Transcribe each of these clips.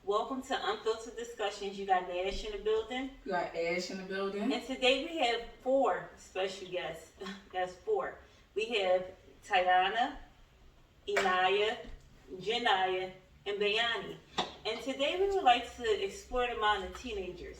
Welcome to Unfiltered Discussions. You got Nash in the building. You got Ash in the building. And today we have 4 special guests. That's 4. We have Tiana, Inaya, Janaya, and Bayani. And today we would like to explore the mind of teenagers.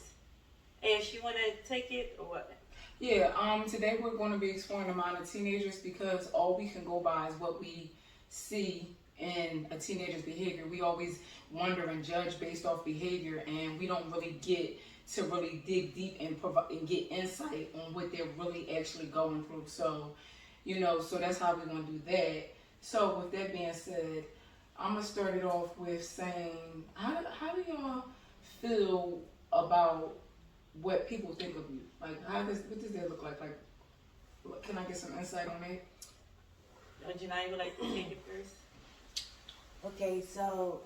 Ash, you want to take it or what? Yeah, today we're going to be exploring the mind of teenagers because all we can go by is what we see in a teenager's behavior. We always wonder and judge based off behavior, and we don't really get to really dig deep and provide and get insight on what they're really actually going through. So, so that's how we're going to do that. So with that being said, I'm going to start it off with saying, how do y'all feel about what people think of you? Like, what does that look like? Like, can I get some insight on that? Janaya would like to take it first. Okay, so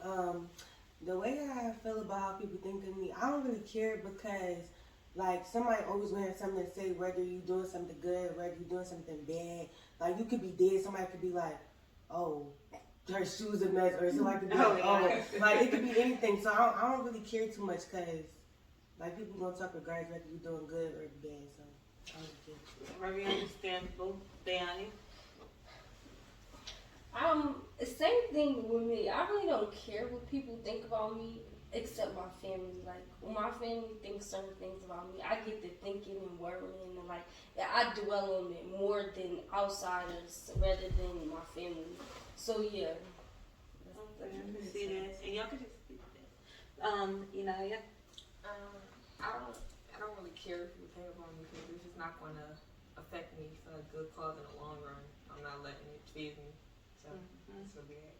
the way I feel about how people think of me, I don't really care because, like, somebody always gonna have something to say, whether you doing something good, whether you doing something bad. Like, you could be dead, somebody could be like, oh, her shoes a mess, or somebody could be like, oh, like, it could be anything. So I don't really care too much because, like, people gonna talk regardless whether you doing good or bad. So I don't care. Very understandable. Bayani? Same thing with me. I really don't care what people think about me, except my family. Like, when my family thinks certain things about me, I get to thinking and worrying, and like, I dwell on it more than outsiders rather than my family. So yeah. I can see that. And y'all can just speak that. Inaya? I don't really care if you think about me because it's just not going to affect me for a good cause in the long run. I'm not letting it phase me. So, so be it.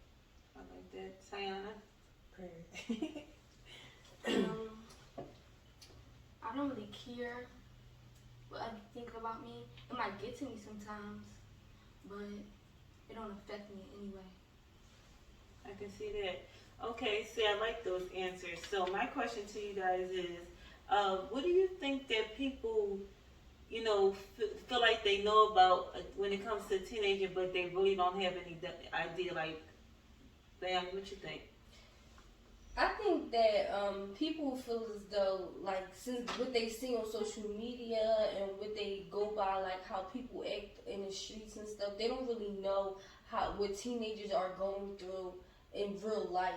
I like that. Tiana? I don't really care what other think about me. It might get to me sometimes, but it don't affect me anyway. I can see that. Okay, see, I like those answers. So my question to you guys is, what do you think that people, feel like they know about when it comes to teenager, but they really don't have any idea? Like, Bam, what you think? I think that people feel as though, like, since what they see on social media and what they go by, like how people act in the streets and stuff, they don't really know what teenagers are going through in real life.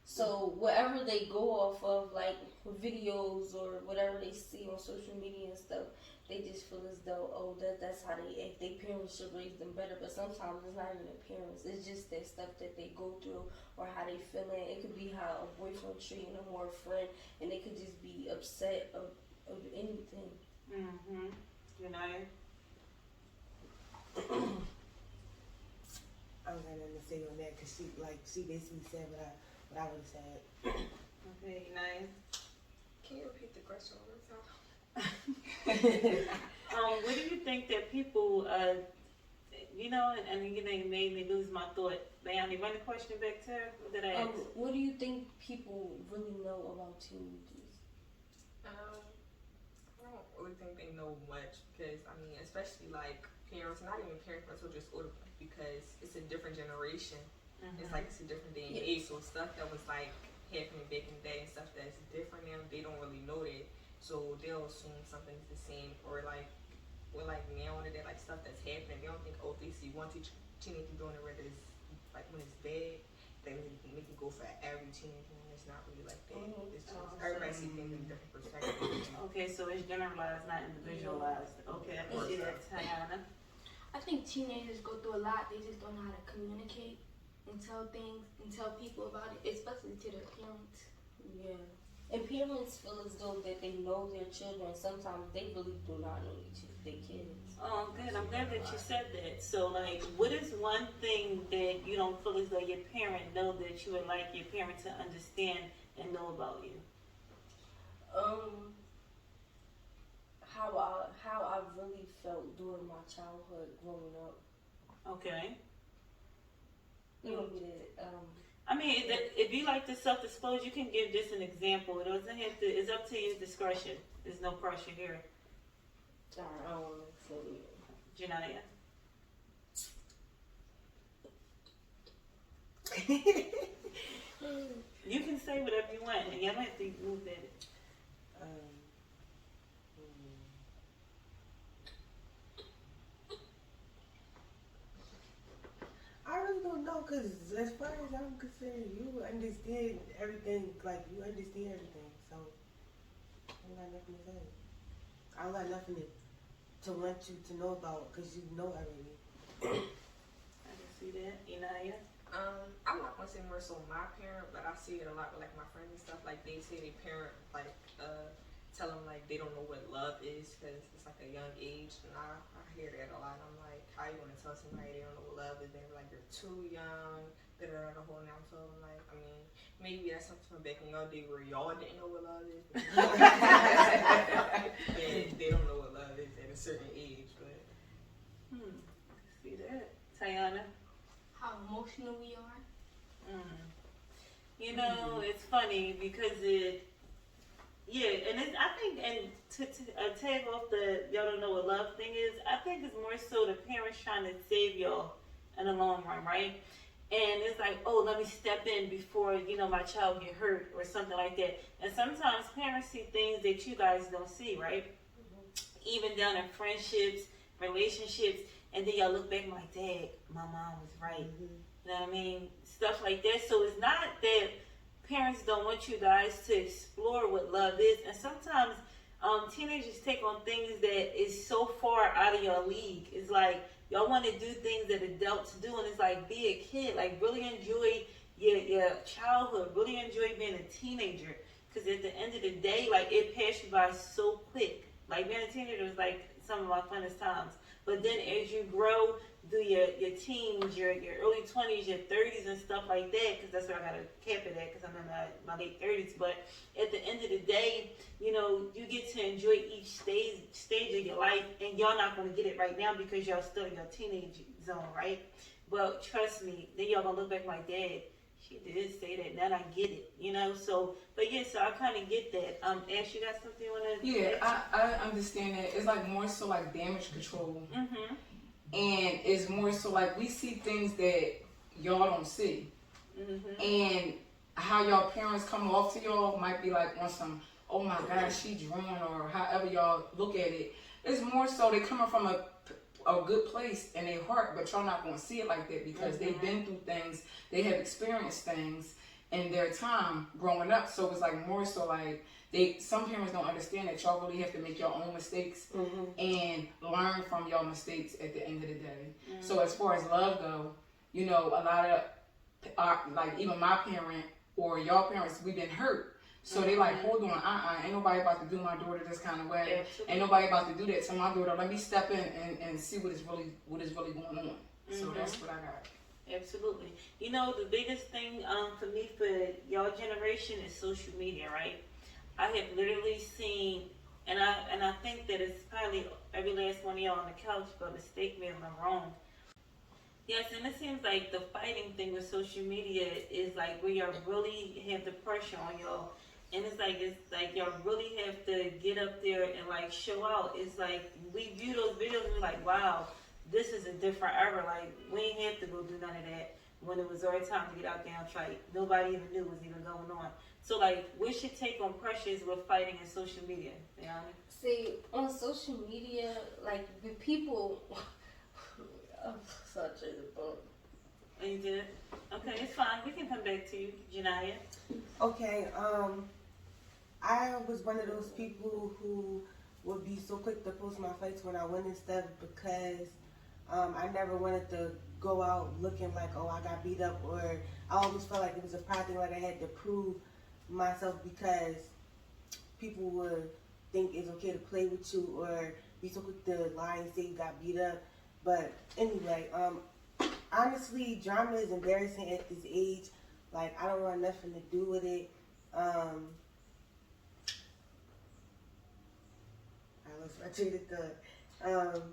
So whatever they go off of, like videos or whatever they see on social media and stuff, they just feel as though, oh, that's how they act. Their parents should raise them better, but sometimes it's not even their parents. It's just that stuff that they go through or how they feeling. It could be how a boyfriend treating them or a friend, and they could just be upset of anything. Mm-hmm. Janaya? I don't got nothing to say on that because she basically said what I would have said. Okay, Inaya? Can you repeat the question one more time? What do you think that people, and it made me lose my thought. Bayani, run the question back to her. What did I ask? What do you think people really know about teenagers? I don't really think they know much because, especially like parents, not even parents, but also just older people, because it's a different generation. Mm-hmm. It's like it's a different day and age, so stuff that was like happening back in the day and stuff that's different now, they don't really know that. So they'll assume something's the same, or like we're like now on that, like stuff that's happening, they don't think, oh, if they see one teenager doing it, whether it's like when it's bad, they make it go for every teenager, and it's not really like that. It's just everybody sees things in different perspectives. Okay, so it's generalized, not individualized. Okay, I can see that. Tiana? I think teenagers go through a lot. They just don't know how to communicate and tell things and tell people about it, especially to their parents. Yeah. And parents feel as though that they know their children. Sometimes they really do not know their kids. Oh, good. I'm glad that you said that. So, like, what is one thing that you don't feel as though your parent know that you would like your parent to understand and know about you? How I really felt during my childhood growing up. Okay. You want me to, if you like to self-disclose, you can give just an example. It doesn't have to. It's up to your discretion. There's no pressure here. Alright, I don't want to say Janaya. You can say whatever you want, and Y'all might have to move that. I really don't know, because as far as I'm concerned, you understand everything, like, you understand everything, so I don't got nothing to say. I don't got nothing to want you to know about, because you know everything. I can see that. Inaya? I'm not gonna say more so my parent, but I see it a lot with like my friends and stuff. Like they say their parent like tell them like they don't know what love is because it's like a young age, and I hear that a lot. And I'm like, how you gonna tell somebody they don't know what love is? They're like you're too young. The whole now. So I'm like, I mean, maybe that's something from back in your day where y'all didn't know what love is. And they don't know what love is at a certain age, but. See that. Tayana? How emotional we are. You know, it's funny because and I think, and to tag off the y'all don't know what love thing is, I think it's more so the parents trying to save y'all in the long run, right? And it's like, oh, let me step in before, my child get hurt or something like that. And sometimes parents see things that you guys don't see, right? Even down in friendships, relationships, and then y'all look back and like, Dad, my mom was right. You know what I mean? Stuff like that. So it's not that parents don't want you guys to explore what love is. And sometimes teenagers take on things that is so far out of your league. It's like y'all want to do things that adults do, and it's like be a kid. Like really enjoy your childhood. Really enjoy being a teenager. Because at the end of the day, like it passed you by so quick. Like being a teenager is like some of my funnest times. But then as you grow through your teens, your early 20s, your 30s and stuff like that, because that's where I got to cap it at because I'm in my late 30s. But at the end of the day, you get to enjoy each stage of your life, and y'all not going to get it right now because y'all still in your teenage zone, right? But trust me, then y'all going to look back like, Dad, she did say that, now I get it, So, but yeah, so I kind of get that. Ash, you got something you want to I understand that. It's like more so like damage control. And it's more so like we see things that y'all don't see. And how y'all parents come off to y'all might be like on some, oh my God, she drawn, or however y'all look at it. It's more so they coming from a good place in their heart, but y'all not going to see it like that because they've been through things, they have experienced things in their time growing up. So it's like more so like some parents don't understand that y'all really have to make your own mistakes and learn from your mistakes at the end of the day. So as far as love go, a lot of like even my parent or y'all parents, we've been hurt. So they like, hold on, ain't nobody about to do my daughter this kind of way. Ain't nobody about to do that to my daughter. Let me step in and see what is really going on. So that's what I got. Absolutely. The biggest thing for me, for y'all generation, is social media, right? I have literally seen, and I think that it's probably every last one of y'all on the couch, but mistake me if I'm wrong. Yes, and it seems like the fighting thing with social media is like where y'all really have the pressure on y'all. And it's like y'all really have to get up there and like show out. It's like we view those videos and we're like, wow, this is a different era. Like we ain't have to go do none of that when it was already time to get out there and fight. Nobody even knew what was even going on. So like, we should take on pressures with fighting in social media. See, on social media, like with people, I'm such a book. You did? Okay, it's fine. We can come back to you, Janaya. Okay, I was one of those people who would be so quick to post my fights when I win and stuff because I never wanted to go out looking like, oh, I got beat up, or I always felt like it was a pride thing, like I had to prove myself because people would think it's okay to play with you or be so quick to lie and say you got beat up. But anyway, honestly, drama is embarrassing at this age. Like, I don't want nothing to do with it. I lost my train of thought.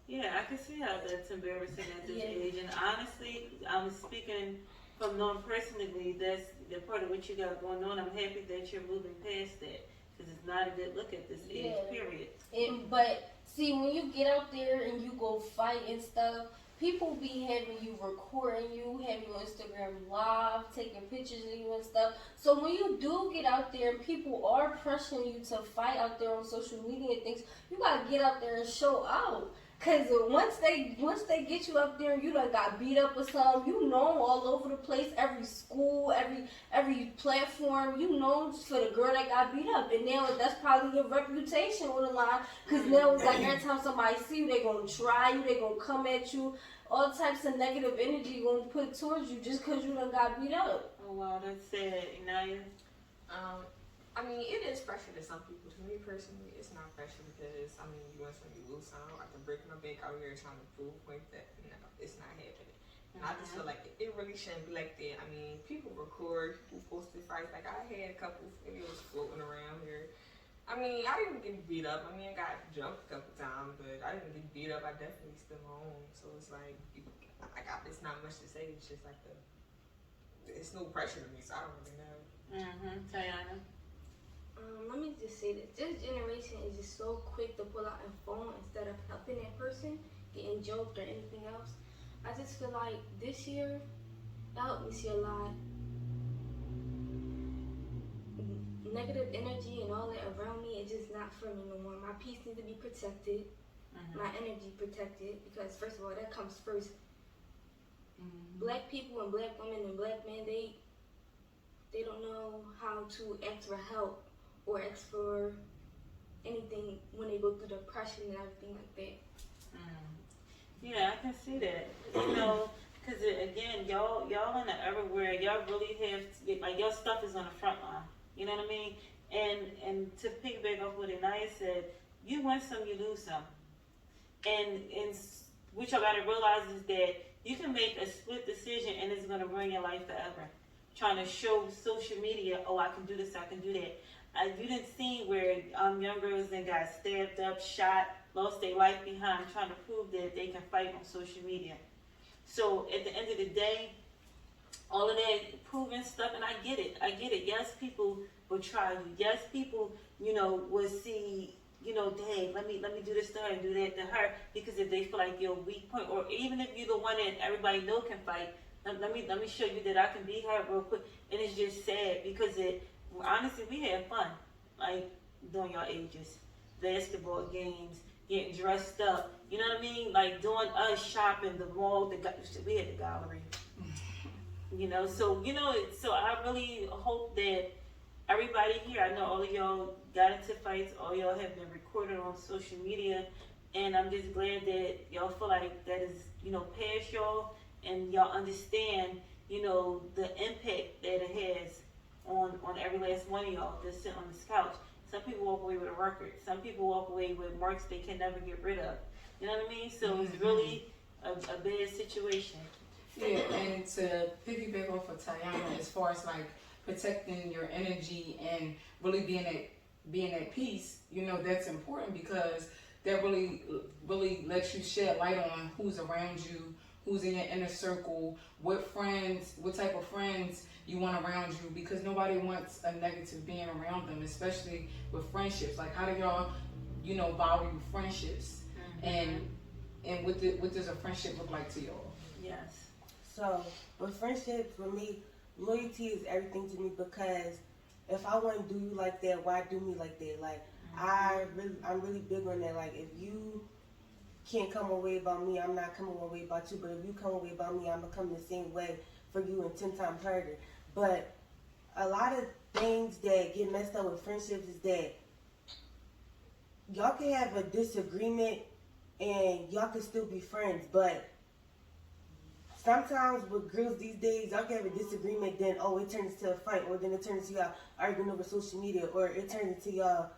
Yeah, I can see how that's embarrassing at this age. And honestly, I'm speaking from knowing personally, that's the part of what you got going on. I'm happy that you're moving past that because it's not a good look at this age, period. But see, when you get out there and you go fight and stuff, people be having you recording you, having you on Instagram live, taking pictures of you and stuff. So when you do get out there and people are pressuring you to fight out there on social media and things, you gotta get out there and show out. Cause once they get you up there and you done got beat up or something, you known all over the place, every school, every platform, you known for the girl that got beat up. And now that's probably your reputation on the line. Cause now it's like every time somebody see you, they gonna try you, they gonna come at you, all types of negative energy gonna put towards you just cause you done got beat up. Oh wow, that's sad. Inaya? I mean, it is pressure to some people. To me personally, it's not pressure because, I mean, you win some, you lose some. I can break my back out here trying to prove point that, no, it's not happening. And I just feel like it really shouldn't be like that. I mean, people record, people posted fights. Like, I had a couple videos floating around here. I mean, I didn't get beat up. I mean, I got jumped a couple times, but I didn't get beat up. I definitely stood my own. So it's like, it's not much to say. It's just like it's no pressure to me, so I don't really know. Tayana? Let me just say this generation is just so quick to pull out a phone instead of helping that person, getting joked or anything else. I just feel like this year, that helped me see a lot. Negative energy and all that around me is just not for me no more. My peace needs to be protected, my energy protected, because first of all, that comes first. Black people and black women and black men, they don't know how to ask for help or ask for anything when they go through depression and everything like that. Yeah, I can see that. You know, because again, y'all in the era where y'all really have to, like, your stuff is on the front line. You know what I mean? And to piggyback off what Inaya said, you win some, you lose some. And what y'all gotta realize is that you can make a split decision and it's gonna ruin your life forever. Trying to show social media, oh, I can do this, I can do that. You didn't see where young girls then got stabbed up, shot, lost their life behind, trying to prove that they can fight on social media. So at the end of the day, all of that proven stuff, and I get it. Yes, people will try you. Yes, people, will see, dang, let me do this to her and do that to her, because if they feel like you're a weak point, or even if you're the one that everybody know can fight, let me show you that I can beat her real quick. And it's just sad because honestly, we had fun, like, during your ages. Basketball games, getting dressed up, you know what I mean? Like, doing us shopping, the mall, we had the gallery. So I really hope that everybody here, I know all of y'all got into fights, all y'all have been recorded on social media, and I'm just glad that y'all feel like that is, past y'all, and y'all understand, the impact that it has on every last one of y'all that's sitting on this couch. Some people walk away with a record. Some people walk away with marks they can never get rid of. You know what I mean? So it's really a bad situation. Yeah, and to piggyback off of Tayana, as far as like protecting your energy and really being at peace, that's important, because that really lets you shed light on who's around you, who's in your inner circle, what type of friends you want around you, because nobody wants a negative being around them, especially with friendships. Like, how do y'all, value friendships? And what does a friendship look like to y'all? Yes. So, with friendships, for me, loyalty is everything to me, because if I want to do you like that, why do me like that? Like, I'm really big on that. Like, if you can't come away about me, I'm not coming away about you. But if you come away about me, I'm going to come the same way for you and 10 times harder. But a lot of things that get messed up with friendships is that y'all can have a disagreement and y'all can still be friends. But sometimes with girls these days, y'all can have a disagreement, then, it turns into a fight, or then it turns into y'all arguing over social media, or it turns into y'all,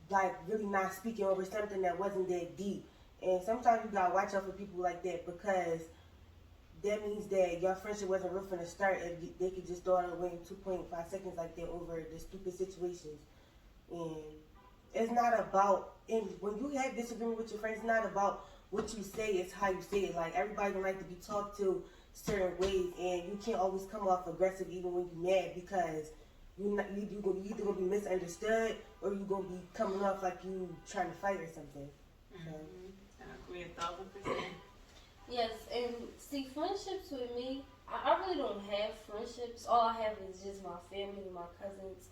like, really not speaking over something that wasn't that deep. And sometimes you gotta watch out for people like that, because that means that your friendship wasn't real from the start, and they could just throw it away in 2.5 seconds like that over the stupid situations. And it's not about, and when you have disagreement with your friends, it's not about what you say, it's how you say it. Like, everybody don't like to be talked to certain ways, and you can't always come off aggressive even when you're mad, because you either gonna be misunderstood, or you're gonna be coming off like you trying to fight or something. So. I agree 1,000%. Yes, and see, friendships with me, I really don't have friendships. All I have is just my family, my cousins,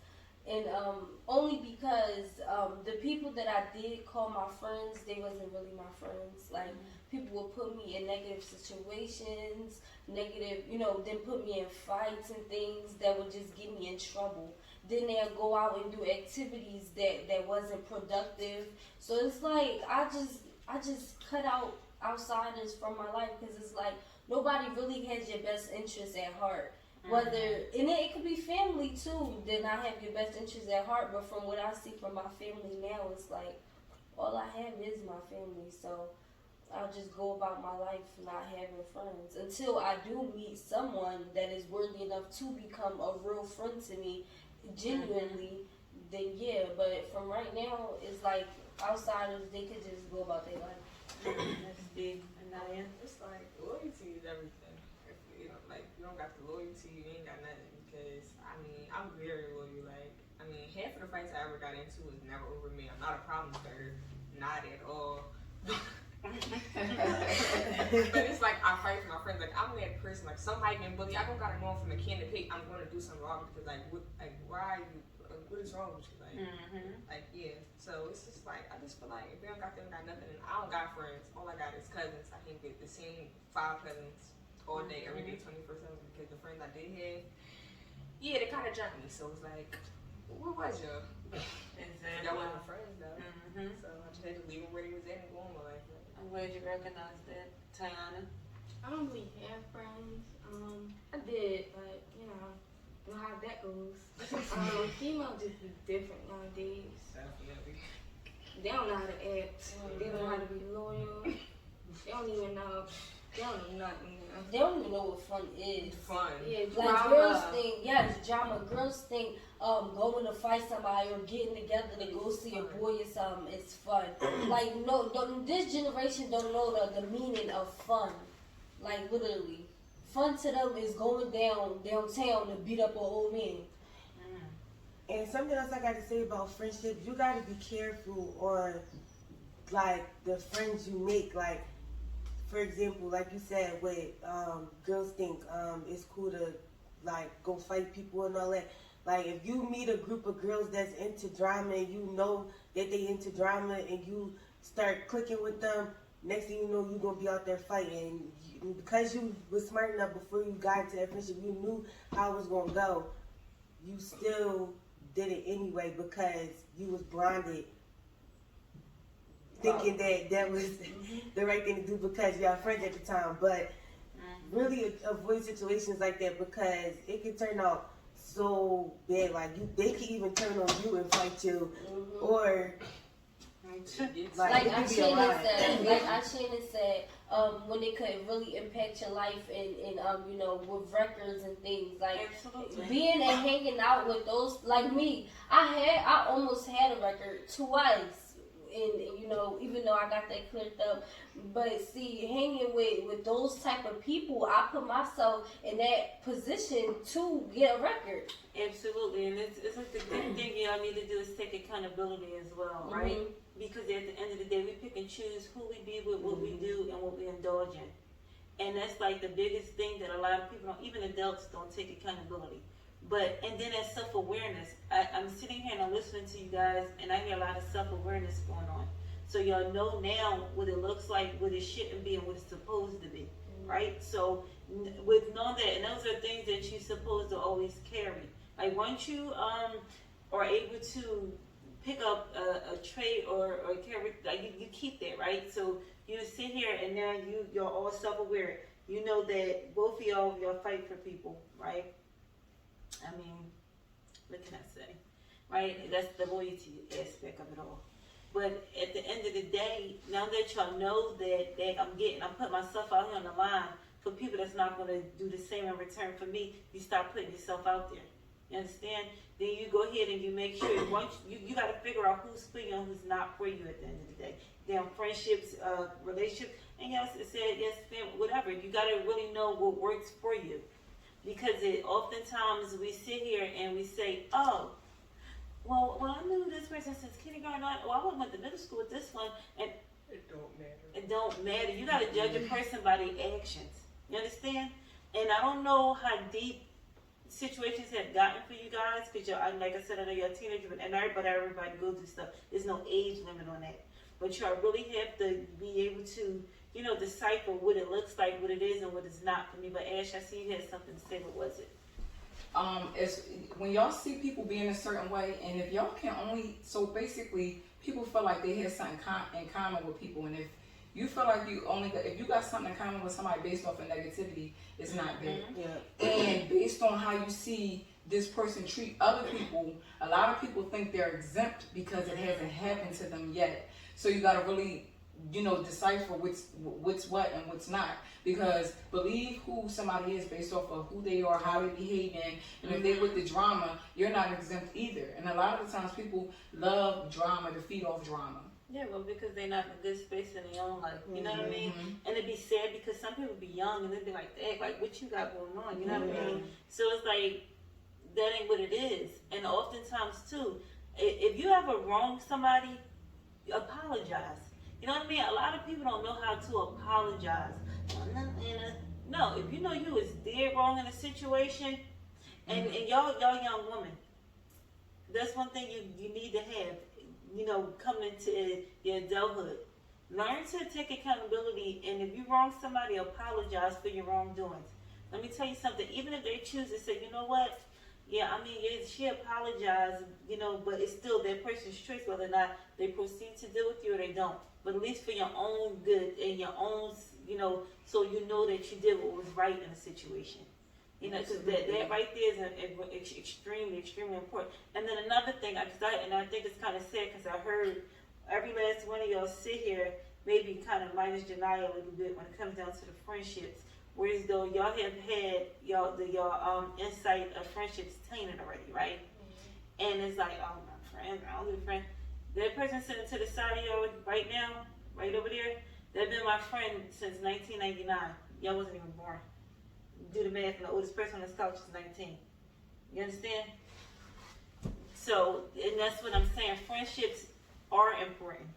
and only because the people that I did call my friends, they wasn't really my friends. Like people would put me in negative situations, then put me in fights and things that would just get me in trouble. Then they'll go out and do activities that wasn't productive. So it's like I just cut out outsiders from my life because it's like nobody really has your best interest at heart. Whether and it could be family too. Then I have your best interest at heart, but from what I see from my family now, it's like all I have is my family. So I'll just go about my life not having friends until I do meet someone that is worthy enough to become a real friend to me, genuinely. Then yeah, but from right now, it's like outsiders, they could just go about their life. That's big. Anaya? It's like loyalty is everything. If you know, like you don't got the loyalty, you ain't got nothing. Because I mean, I'm very loyal. Like I mean, half of the fights I ever got into was never over me. I'm not a problem starter, not at all. But it's like I fight for my friends. Like I'm that person. Like somebody can bully. I don't gotta go from a can to pick. I'm gonna do something wrong because why are you? What is wrong with you? Like yeah. So it's just like I just feel like if they don't got them, got nothing. And I don't got friends. All I got is cousins. I can get the same 5 cousins all day, every day, 24/7. Because the friends I did have, yeah, they kind of jumped me. So it's like, where was y'all? Exactly. Y'all wasn't friends though. So I just had to leave them where they was at and go on my life. I'm glad you recognize that, Tiana. I don't really have friends. I did, but you know how that goes. Females just be different nowadays. Definitely. They don't know how to act. They don't know how to be loyal. They don't even know. They don't know nothing. They don't even know what fun is. Fun. Yeah, Like drama. girls think, yes, drama. Girls think going to fight somebody or getting together to go see a boy or something is fun. Like no, this generation don't know the meaning of fun. Like literally, fun to them is going downtown to beat up an old man. And something else I got to say about friendships, you got to be careful on like the friends you make. Like for example, like you said, with girls think it's cool to like go fight people and all that. Like if you meet a group of girls that's into drama and you know that they into drama and you start clicking with them, next thing you know you're gonna be out there fighting. Because you was smart enough before you got into that friendship, you knew how it was gonna go. You still did it anyway because you was blinded, thinking that was the right thing to do because y'all friends at the time. But really avoid situations like that because it can turn out so bad. Like they can even turn on you and fight you, or like Ashana said, when it could really impact your life and with records and things like being and hanging out with those like me. I almost had a record twice, and even though I got that cleared up, but see, hanging with those type of people, I put myself in that position to get a record. Absolutely, and it's like the big thing y'all need to do is take accountability as well, right? Because at the end of the day, we pick and choose who we be with, what we do, and what we indulge in. And that's like the biggest thing that a lot of people don't, even adults don't take accountability. And then that self-awareness. I'm sitting here and I'm listening to you guys, and I hear a lot of self-awareness going on. So y'all know now what it looks like, what it shouldn't be, and what it's supposed to be, right? So with knowing that, and those are things that you're supposed to always carry. Like once you are able to pick up a trait or a character, like you keep that, right? So you sit here and now you're all self-aware. You know that both of y'all fight for people, right? I mean, what can I say, right? That's the loyalty aspect of it all. But at the end of the day, now that y'all know that I'm putting myself out here on the line for people that's not going to do the same in return for me, you start putting yourself out there. You understand? Then you go ahead and you make sure once you got to figure out who's for you and who's not for you at the end of the day. Damn friendships, relationships, and yes, it said yes, family, whatever. You got to really know what works for you, because oftentimes we sit here and we say, oh, well, I knew this person since kindergarten. I went to middle school with this one, and don't matter. It don't matter. You gotta judge a person by their actions. You understand? And I don't know how deep situations have gotten for you guys, because like I said, I know you're a teenager, and everybody goes through stuff. There's no age limit on that. But y'all really have to be able to, decipher what it looks like, what it is, and what it's not for me. But Ash, I see you had something to say. What was it? It's when y'all see people being a certain way, and if y'all can only, so basically, people feel like they have something in common with people, and if you feel like if you got something in common with somebody based off of negativity, it's not good. Yeah. And based on how you see this person treat other people, a lot of people think they're exempt because it hasn't happened to them yet. So you gotta really, decipher what's what and what's not. Because believe who somebody is based off of who they are, how they behaving, and if they with the drama, you're not exempt either. And a lot of the times people love drama to feed off drama. Yeah, well, because they're not in a good space in their own life. You know what I mean? And it'd be sad because some people be young and they'd be like, "Dang, like what you got going on?" You know what I mean? So it's like that ain't what it is. And oftentimes too, if you ever wrong somebody, apologize. You know what I mean? A lot of people don't know how to apologize. No, if you know you was dead wrong in a situation, and y'all young women, that's one thing you need to have. Coming into your adulthood, learn to take accountability, and if you wrong somebody, apologize for your wrongdoings. Let me tell you something. Even if they choose to say, you know what? Yeah, she apologized, but it's still that person's choice whether or not they proceed to deal with you or they don't. But at least for your own good and your own, so you know that you did what was right in the situation. Because that right there is extremely, extremely important. And then another thing, I think it's kind of sad because I heard every last one of y'all sit here, maybe kind of minus Janiyah a little bit when it comes down to the friendships. Whereas though y'all have had y'all insight of friendships tainted already, right? And it's like, oh, my friend, my only friend. That person sitting to the side of y'all right now, right over there, they've been my friend since 1999. Y'all wasn't even born. Do the math, and the oldest person on this couch is 19. You understand? So, and that's what I'm saying. Friendships are important.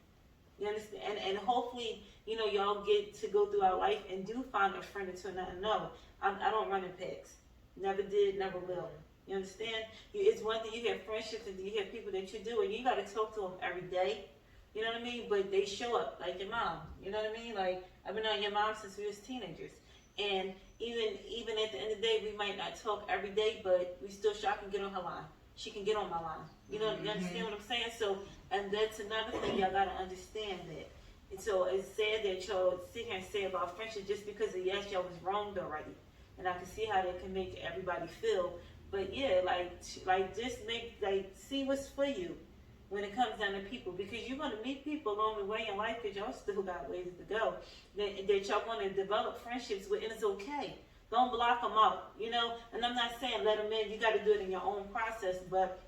You understand? And hopefully, y'all get to go through our life and do find a friend or two. No, I don't run in packs. Never did, never will. You understand? It's one thing you have friendships and you have people that you do, and you got to talk to them every day. You know what I mean? But they show up, like your mom. You know what I mean? Like, I've been on your mom since we was teenagers. And even at the end of the day, we might not talk every day, but we still, I can get on her line. She can get on my line. You understand what I'm saying? So, and that's another thing y'all gotta understand that. And so it's sad that y'all sit here and say about friendship just because yes, y'all was wronged already. And I can see how that can make everybody feel. But yeah, just see what's for you when it comes down to people, because you're going to meet people along the way in life, because y'all still got ways to go, that y'all want to develop friendships with, and it's okay. Don't block them out, and I'm not saying let them in. You got to do it in your own process, but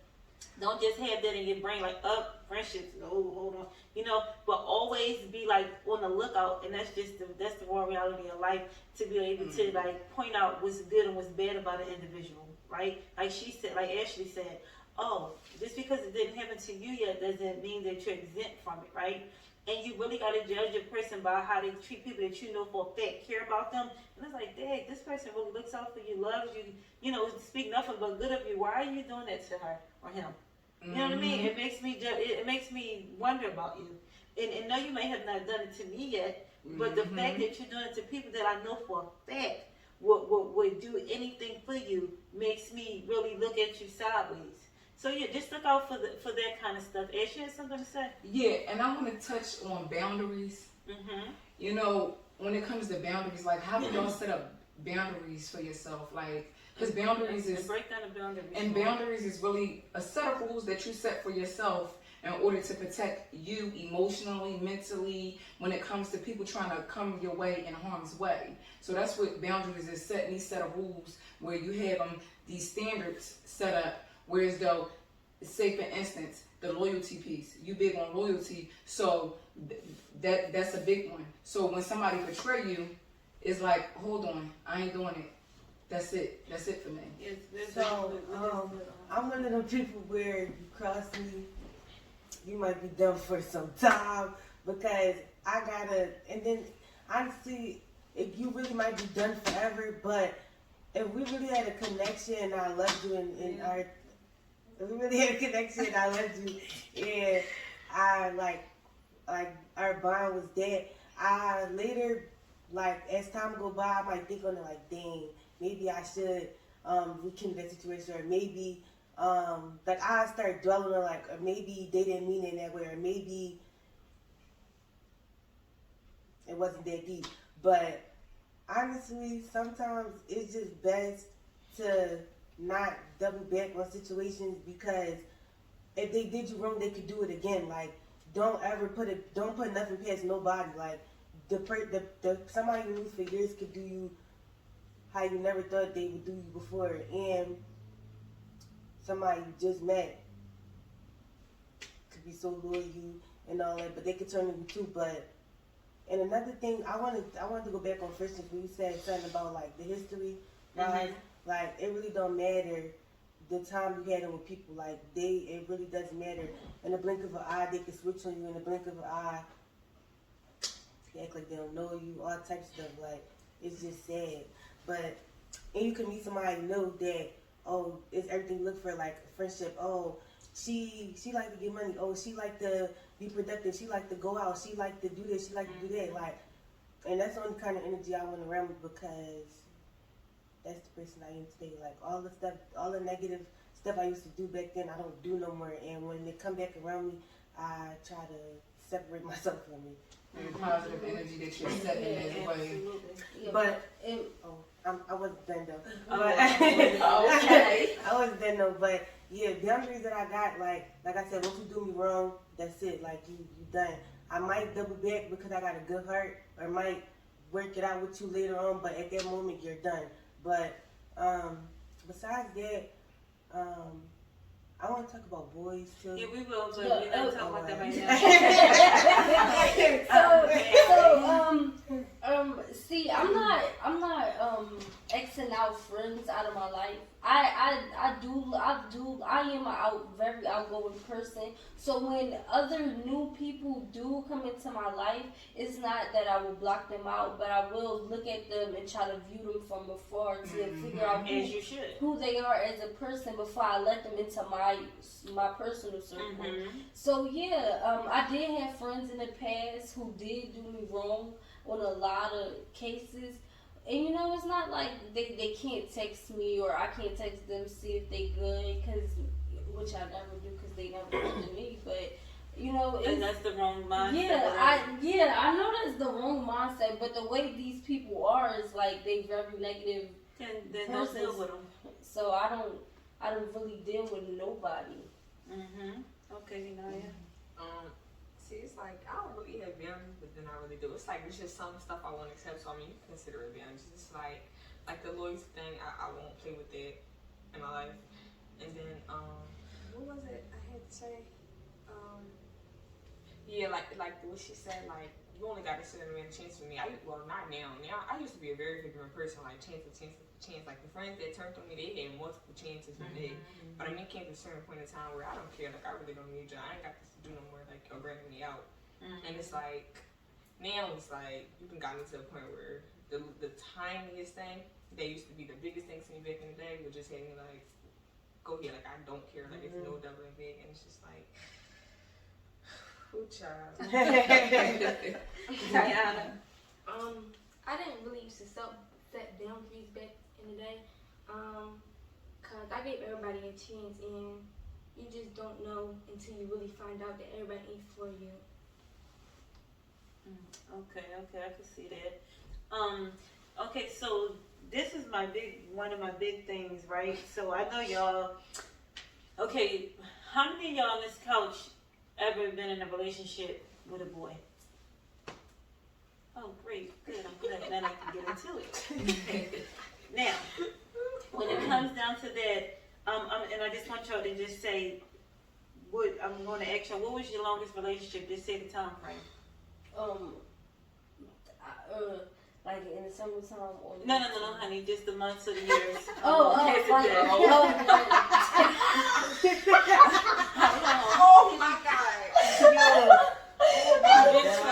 don't just have that in your brain like, friendships, oh, hold on, but always be like on the lookout, and that's the raw reality of life, to be able to point out what's good and what's bad about an individual, right? Like she said, like Ashley said, oh, just because it didn't happen to you yet doesn't mean that you're exempt from it, right? And you really got to judge a person by how they treat people that you know for a fact care about them. And it's like, dang, this person really looks out for you, loves you, speak nothing but good of you. Why are you doing that to her or him? You know what I mean? It makes me wonder about you. And no, you may have not done it to me yet, but the fact that you're doing it to people that I know for a fact would do anything for you makes me really look at you sideways. So yeah, just look out for that kind of stuff. Ash, you had something to say? Yeah, and I want to touch on boundaries. When it comes to boundaries, like how do y'all set up boundaries for yourself? Like, because boundaries is break down the boundaries. And boundaries is really a set of rules that you set for yourself in order to protect you emotionally, mentally, when it comes to people trying to come your way in harm's way. So that's what boundaries is, setting these set of rules where you have these standards set up. Whereas though, say for instance, the loyalty piece, you big on loyalty, so that's a big one. So when somebody betray you, it's like, hold on, I ain't doing it. That's it for me. So I'm one of them people where you cross me, you might be done for some time, because I gotta. And then honestly, if you really might be done forever, but if we really had a connection and I loved you and our, if we really had a connection and I loved you and I like our bond was dead, I later, like as time go by, I might think on it like, dang, maybe I should rekindle that situation, or maybe like I start dwelling on like, or maybe they didn't mean it that way, or maybe it wasn't that deep. But honestly, sometimes it's just best to not double back on situations, because if they did you wrong, they could do it again. Like, don't put nothing past nobody. Like, the somebody you knew for years could do you how you never thought they would do you before, and somebody you just met could be so loyal to you and all that, but they could turn on you too. But and another thing, I wanted to go back on Christians when you said something about like the history, right? Like, it really don't matter the time you had it with people. Like, it really doesn't matter. In the blink of an eye, they can switch on you. In the blink of an eye, they act like they don't know you, all types of stuff. Like, it's just sad. But, and you can meet somebody new that, oh, it's everything you look for, like friendship. Oh, she like to get money. Oh, she like to be productive. She like to go out. She like to do this. She like to do that. Like, and that's the only kind of energy I want around me, because that's the person I am today. Like, all the stuff, all the negative stuff I used to do back then, I don't do no more. And when they come back around me, I try to separate myself from it. And the positive energy that you're setting as well. Yeah, But I wasn't done though. But Okay. I wasn't done though. But yeah, boundaries that I got, like I said, once you do me wrong, that's it. Like, you done. I might double back because I got a good heart, or might work it out with you later on. But at that moment, you're done. But besides that, I want to talk about boys too. Yeah, we will, but we're not talking about that right now. See, I'm not Xing out friends out of my life. I am a very outgoing person. So when other new people do come into my life, it's not that I will block them out, but I will look at them and try to view them from afar to figure out who they are as a person before I let them into my personal circle. So yeah, I did have friends in the past who did do me wrong on a lot of cases. And you know, it's not like they can't text me or I can't text them see if they good, which I never do because they never do to me. But you know, and that's the wrong mindset. Yeah, I know that's the wrong mindset. But the way these people are is like they very negative. Then don't deal with them. So I don't really deal with nobody. Okay, Naya. See, it's like, I don't really have boundaries, but then I really do. It's like, there's just some stuff I won't accept, so I mean, you can consider it boundaries. It's like the loyalty thing, I won't play with that in my life. And then, what was it I had to say? Yeah, like what she said, like, you only got a certain amount of chance with me. Well, not now. Now, I used to be a very ignorant person, like, chance. Like, the friends that turned on me, they had multiple chances with me. But I mean, it came to a certain point in time where I don't care. Like, I really don't need you. I ain't got this to do no more. Like, you're bringing me out. And it's like, now it's like, you can got me to a point where the tiniest thing that used to be the biggest thing to me back in the day would just have me like, go here. Like, I don't care. Like, it's no doubling back. And it's just like, oh, child. Diana. I didn't really used to set boundaries back in the day, cause I gave everybody a chance, and you just don't know until you really find out that everybody ain't for you. Okay, I can see that. Okay, so this is one of my big things, right? So I know y'all. Okay, how many of y'all on this couch ever been in a relationship with a boy? Oh, great, good. I'm glad. Then I can get into it. Now, when it comes down to that, and I just want y'all to just say, I'm going to ask y'all, what was your longest relationship? Just say the time frame. Like in the summertime or No, honey. Just the months or the years. Oh my God. Yo.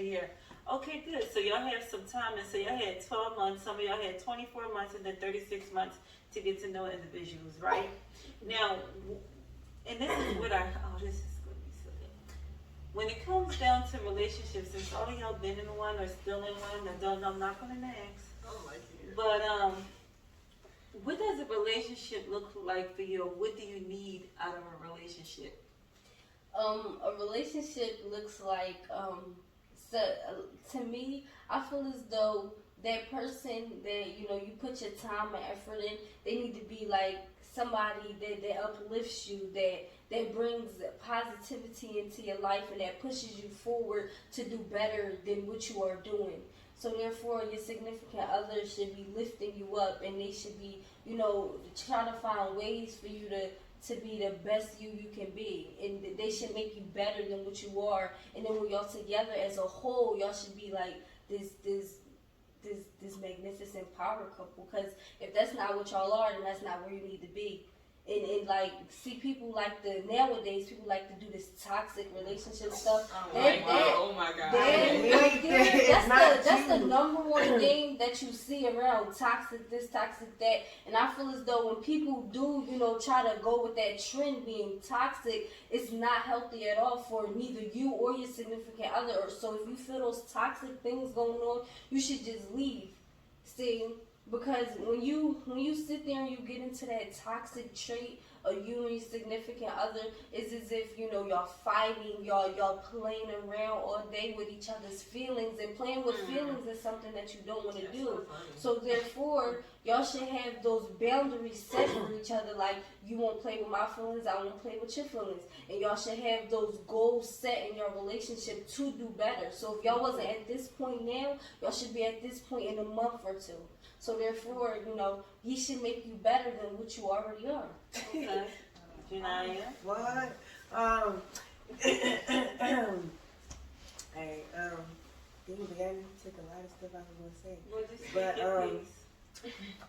A year. Okay, good. So y'all have some time, and so y'all had 12 months. Some of y'all had 24 months, and then 36 months to get to know individuals, right? Now, and this is what this is going to be so good. When it comes down to relationships, since all of y'all been in one or still in one, I don't know, I'm not going to ask. I don't like it. But what does a relationship look like for you? What do you need out of a relationship? A relationship looks like, so, to me, I feel as though that person that, you put your time and effort in, they need to be like somebody that uplifts you, that brings positivity into your life and that pushes you forward to do better than what you are doing. So therefore, your significant other should be lifting you up, and they should be, trying to find ways for you to be the best you can be, and they should make you better than what you are. And then when y'all together as a whole, y'all should be like this magnificent power couple. Because if that's not what y'all are, then that's not where you need to be. And like, see, people nowadays people like to do this toxic relationship stuff. Oh my God. That's the number one thing that you see around: toxic this, toxic that. And I feel as though when people do, try to go with that trend being toxic, it's not healthy at all for neither you or your significant other. So if you feel those toxic things going on, you should just leave. See? Because when you sit there and you get into that toxic trait of you and your significant other, it's as if y'all fighting, y'all playing around all day with each other's feelings, and playing with feelings is something that you don't want to do. So therefore, y'all should have those boundaries set for each other. Like, you won't play with my feelings, I won't play with your feelings, and y'all should have those goals set in your relationship to do better. So if y'all wasn't at this point now, y'all should be at this point in a month or two. So therefore, he should make you better than what you already are. Okay. Janaya? What? Hey, didn't began to take a lot of stuff I was gonna say. Well, just speak But your piece.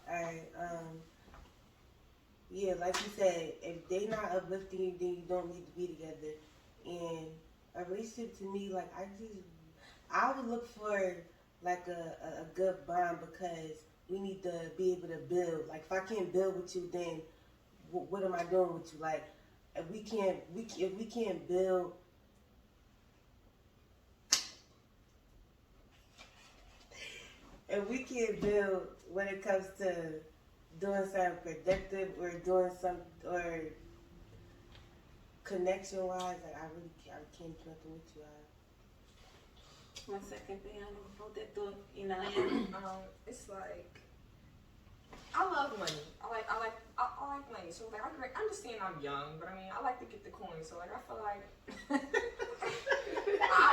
alright, yeah, like you said, if they not uplifting you, then you don't need to be together. And a relationship to me, like, I would look for like a good bond, because we need to be able to build. Like, if I can't build with you, then what am I doing with you? Like, if we can't build, when it comes to doing something productive or doing something or connection wise, like, I can't do nothing with you. 1 second, Brianna. Hold that thought. It's like, I love money. I like money. So like, I understand I'm young, but I mean, I like to get the coin. So like, I feel like I'm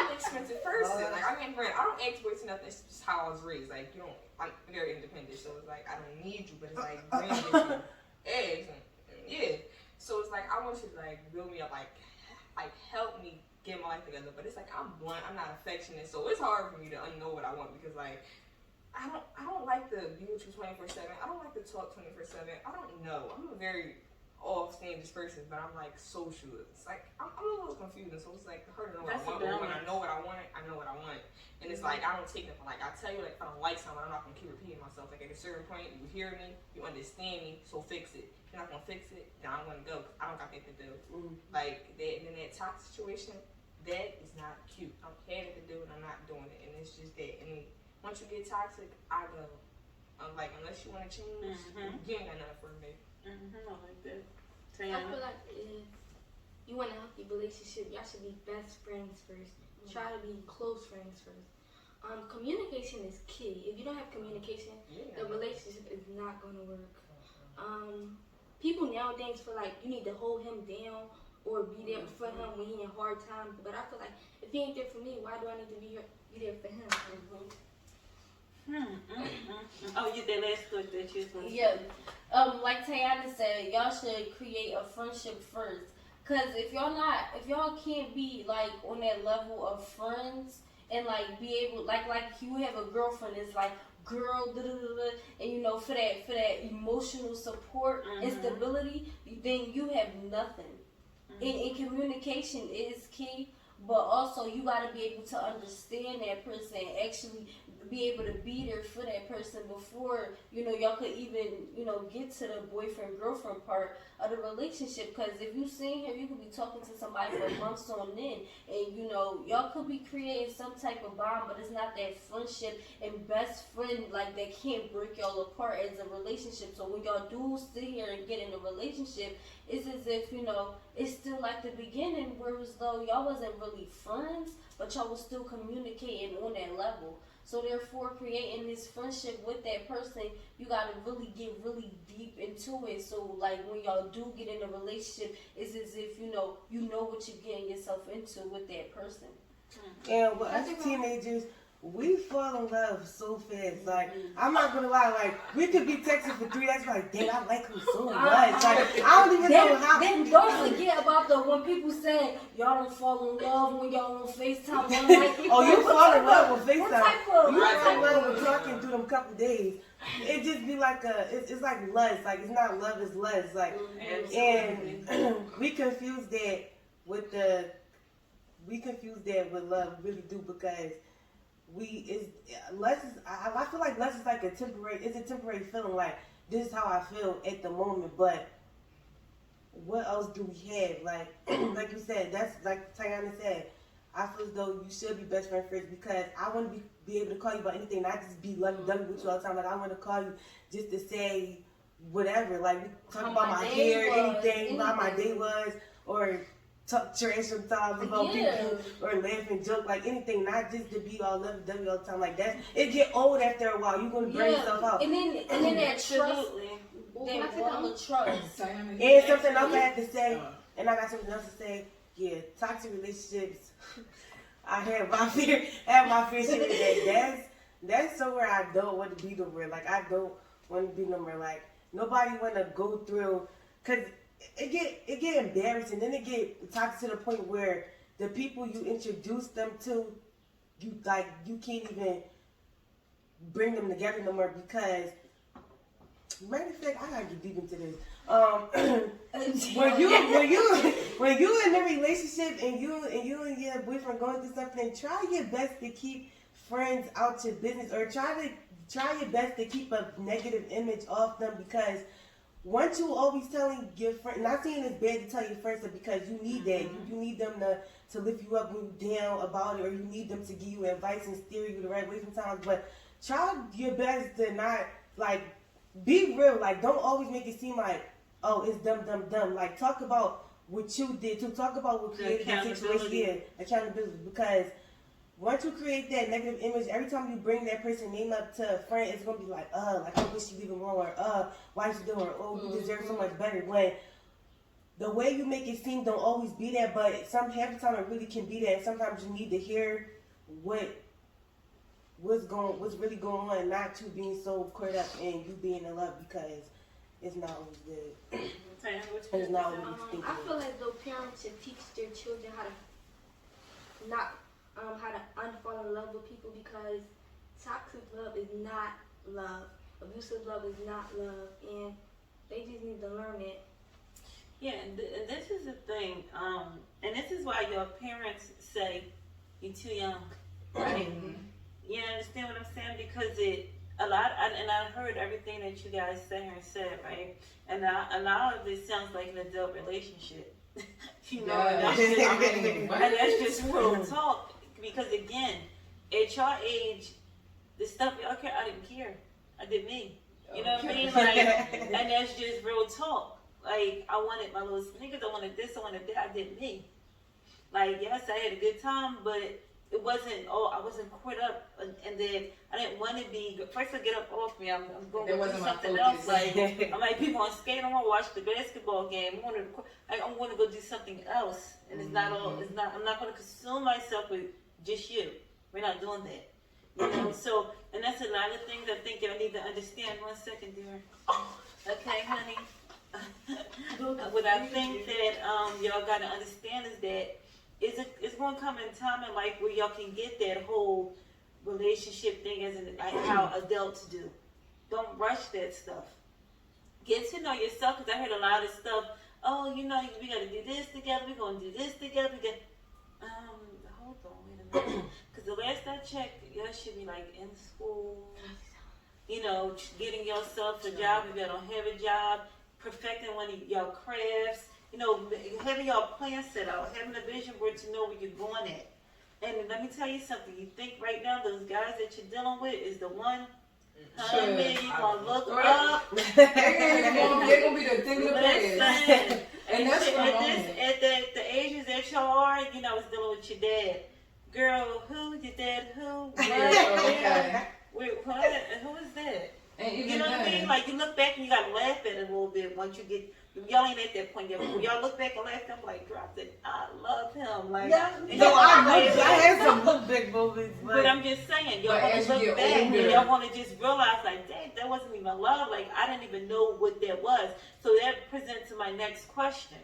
an expensive person. Like, I mean, I don't ask for nothing. It's just how I was raised. Like, I'm very independent. So it's like, I don't need you, but it's like, bring me eggs and yeah. So it's like, I want you to like build me up, like help me get my life together. But it's like, I'm blunt. I'm not affectionate. So it's hard for me to know what I want, because like, I don't like to be with you 24/7. I don't like to talk 24/7. I don't know. I'm a very off-standish person, but I'm like social. It's like, I'm a little confused. So it's like hard to know what I want. But when I know what I want, I know what I want. And it's like, I don't take nothing. Like, I tell you, like, if I don't like something, I'm not going to keep repeating myself. Like, at a certain point, you hear me, you understand me, so fix it. If you're not going to fix it, then I'm going to go. I don't got that to do. Like, that, and then that toxic situation, that is not cute. I'm had it to do, and I'm not doing it. And it's just that. And once you get toxic, I go. I'm like, unless you want to change, you ain't got nothing for me. I like that. I feel like if you want a healthy relationship, y'all should be best friends first. Try to be close friends first. Communication is key. If you don't have communication, the relationship is not going to work. People nowadays feel like you need to hold him down or be there for him when he's in hard times. But I feel like if he ain't there for me, why do I need to be there for him? Oh, you did last thought that you was going to Yeah. Like Tayana said, y'all should create a friendship first. Cause if y'all can't be like on that level of friends and like be able, like you have a girlfriend that's like girl, and for that emotional support and stability, then you have nothing. And communication is key. but also you gotta be able to understand that person and actually be able to be there for that person before, you know, y'all could even, you know, get to the boyfriend-girlfriend part of the relationship. Because if you sitting here, you could be talking to somebody for months on end, and, you know, y'all could be creating some type of bond, but it's not that friendship and best friend, like, that can't break y'all apart as a relationship. So when y'all do sit here and get in a relationship, it's as if, you know, it's still like the beginning, whereas though y'all wasn't really friends, but y'all was still communicating on that level. So therefore, creating this friendship with that person, you gotta really get really deep into it. So like when y'all do get in a relationship, it's as if you know what you're getting yourself into with that person. And with us teenagers, we fall in love so fast. Like, I'm not gonna lie, like, we could be texting for 3 days, like, dang, I like him so much. Like, I don't even know how. Then don't forget about when people say y'all don't fall in love when y'all on FaceTime. I'm like, Oh, you fall in love with FaceTime. What type of? You fall in love with talking through them couple days. It just be like it's like lust. Like, it's not love, it's lust. Like, and we confuse that with love, really do, because I feel like lust is like a temporary feeling, like this is how I feel at the moment, but what else do we have? Like like you said, that's like Tiana said, I feel as though you should be best friend first, because I want to be able to call you about anything, not just be lovey-dovey with you all the time. Like, I want to call you just to say whatever, like we talk about my hair, anything, how my day was, or talk trash sometimes about people, or laugh and joke, like anything, not just to be all lovey-dovey all the time. Like that, it get old after a while. You're gonna burn yourself out. And then that trust, that wall of trust. And something else I have to say, and I got something else to say. Yeah, toxic relationships. I have my fear share with that. That's somewhere I don't want to be no more. Like, I don't want to be no more. Like, nobody want to go through, cause it get embarrassing. Then it get toxic to the point where the people you introduce them to, you can't even bring them together no more, because matter of fact, I gotta get deep into this. When you in a relationship and you and your boyfriend going through something, try your best to keep friends out your business, or try your best to keep a negative image off them, because once you always telling your friend, not saying it's bad to tell your friends that, because you need that. You need them to lift you up when you're down about it, or you need them to give you advice and steer you the right way sometimes. But try your best to not, like, be real. Like, don't always make it seem like, oh, it's dumb. Like, talk about what you did too. Talk about what created the situation. Yeah, accountability. Because once you create that negative image, every time you bring that person's name up to a friend, it's gonna be like, I wish you leave him alone, or why you doing, or you deserve so much better. When the way you make it seem don't always be that, but half the time it really can be that. And sometimes you need to hear what's really going on, not you being so caught up in you being in love, because it's not always good. It's not always thinking. I feel like though parents should teach their children how to unfall in love with people, because toxic love is not love. Abusive love is not love, and they just need to learn it. Yeah, and this is the thing, and this is why your parents say you're too young, right? You understand what I'm saying? Because and I heard everything that you guys said here and said, right? And a lot of this sounds like an adult relationship. You know, and that's just real talk. Because again, at your age, the stuff y'all care, I didn't care. I did me. You know what I mean? Like, and that's just real talk. Like, I wanted my little sneakers, I wanted this, I wanted that, I did me. Like, yes, I had a good time, but it wasn't, I wasn't caught up, and then I didn't want to be, first to get up off me, I'm going to do something else. Like, I'm like, people on skate, I'm going to watch the basketball game, I'm going to go do something else. And it's not all, I'm not going to consume myself with just you. We're not doing that. You know, so, and that's a lot of things I think y'all need to understand. 1 second, dear. Okay, honey. What I think that y'all got to understand is that it's going to come in time in life where y'all can get that whole relationship thing as how adults do. Don't rush that stuff. Get to know yourself, because I heard a lot of stuff. Oh, you know, we got to do this together. We're going to do this together. Because the last I checked, y'all should be like in school, you know, getting yourself a job if you don't have a job, perfecting one of your crafts, you know, having your plan set out, having a vision board to know where you're going at. And let me tell you something, you think right now those guys that you're dealing with is the one, honey, you're going to look up. They're gonna be the thing to Listen, pass. And that's at what the ages that you are, you know, I was dealing with your dad. Girl, who? Your dad, who? okay. Wait, what? Who is that? And even You know what I mean? Like, you look back and you gotta laugh at it a little bit once you get, y'all ain't at that point yet. When y'all look back and laugh, I'm like, drop it. I love him. Like, I had some little big moments, but I'm just saying, y'all But want as to you look get back older- and y'all want to just realize, like, dang, that wasn't even love. Like, I didn't even know what that was. So that presents my next question.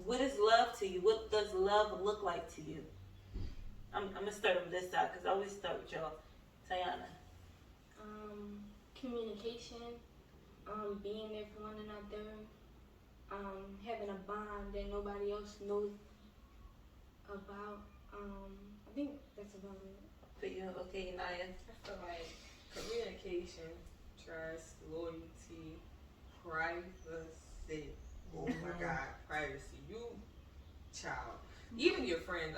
What is love to you? What does love look like to you? I'm going to start on this side because I always start with y'all. Tayana. Communication, being there for one another, having a bond that nobody else knows about. I think that's about it. For you, okay, Naya. I feel like communication, trust, loyalty, privacy. Oh my God, privacy. You, child. Even your friends.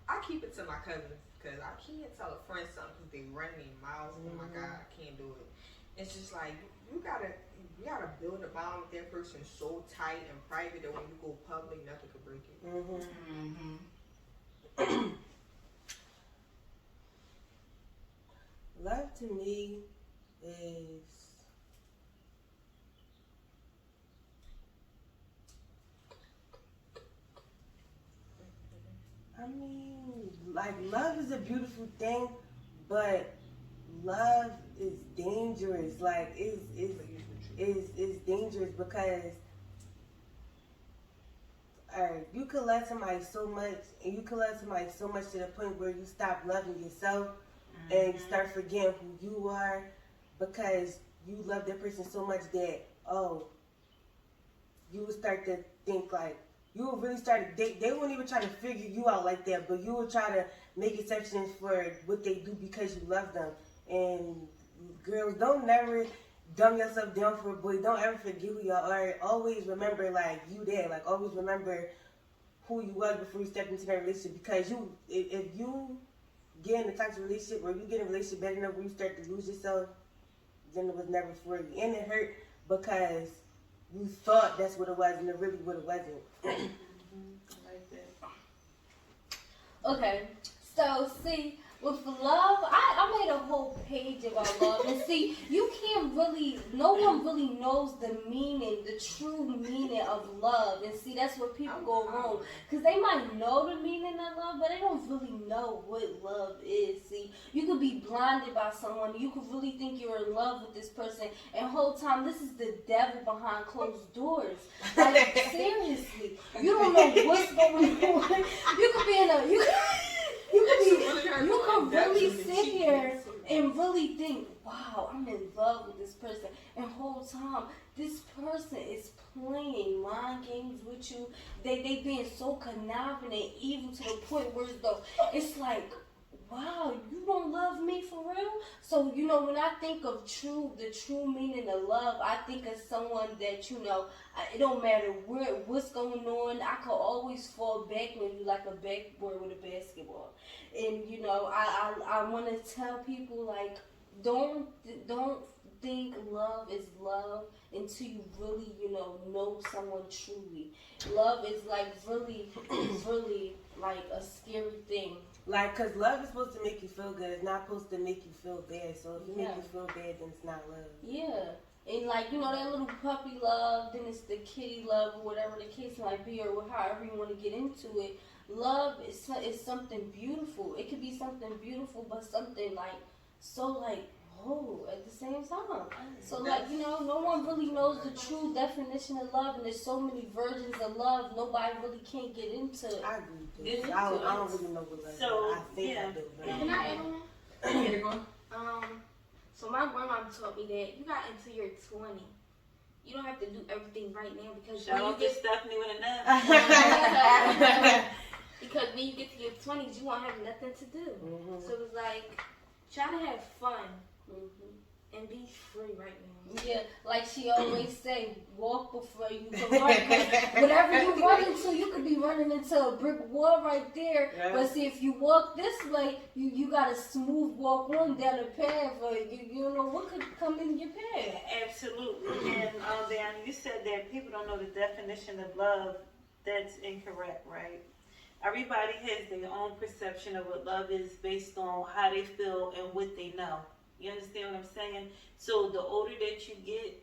I keep it to my cousins because I can't tell a friend something because they run their mouths. Oh my God, I can't do it. It's just like you gotta build a bond with that person so tight and private that when you go public, nothing can break it. Love to me is like love is a beautiful thing, but love is dangerous. Like is dangerous because you could love somebody so much, and you could love somebody so much to the point where you stop loving yourself and start forgetting who you are because you love that person so much that you would start to think like you would really start to they wouldn't even try to figure you out like that, but you would try to make exceptions for what they do because you love them. And girls, don't never dumb yourself down for a boy. Don't ever forget who you are. Always remember like you there. Like always remember who you was before you stepped into that relationship. Because if you get in a toxic relationship or you get in a relationship bad enough where you start to lose yourself, then it was never for you. And it hurt because you thought that's what it was and it really what it wasn't. Like that. Okay, so see, with love, I made a whole page about love. And see, you can't really, no one really knows the meaning, the true meaning of love. And see, that's where people go wrong. Because they might know the meaning of love, but they don't really know what love is. See, you could be blinded by someone. You could really think you're in love with this person. And whole time, this is the devil behind closed doors. Like, seriously. You don't know what's going on. You could be in a, you could really sit here and really think, wow, I'm in love with this person. And whole time, this person is playing mind games with you. They being so conniving and evil to the point where it's like, wow, you don't love me for real? So, you know, when I think of the true meaning of love, I think of someone that, you know, it don't matter what's going on. I could always fall back when you like a backboard with a basketball. And, you know, I want to tell people, like, don't think love is love until you really, you know someone truly. Love is, like, really, really, like, a scary thing. Like, because love is supposed to make you feel good. It's not supposed to make you feel bad. So if it make you feel bad, then it's not love. Yeah. And, like, you know, that little puppy love, then it's the kitty love, or whatever the case might be, or however you want to get into it. Love is something beautiful. It could be something beautiful, but something, like, so, like, whole at the same time. So, like, you know, no one really knows the true definition of love, and there's so many versions of love, nobody really can't get into it. I agree with this. I don't really know what love is. I think I do. Can I add on? Here you go. So my grandma taught me that you got into your 20. You don't have to do everything right now because Shout out to Stephanie with a nap. because when you get to your 20s, you won't have nothing to do. Mm-hmm. So it's like, try to have fun and be free right now. Yeah, like she always say, walk before you can run. 'Cause whatever you run into, you could be running into a brick wall right there. Yeah. But see, if you walk this way, you got a smooth walk on down the path, or you don't know what could come in your path. Absolutely. And Dan, you said that people don't know the definition of love. That's incorrect, right? Everybody has their own perception of what love is based on how they feel and what they know. You understand what I'm saying? So the older that you get,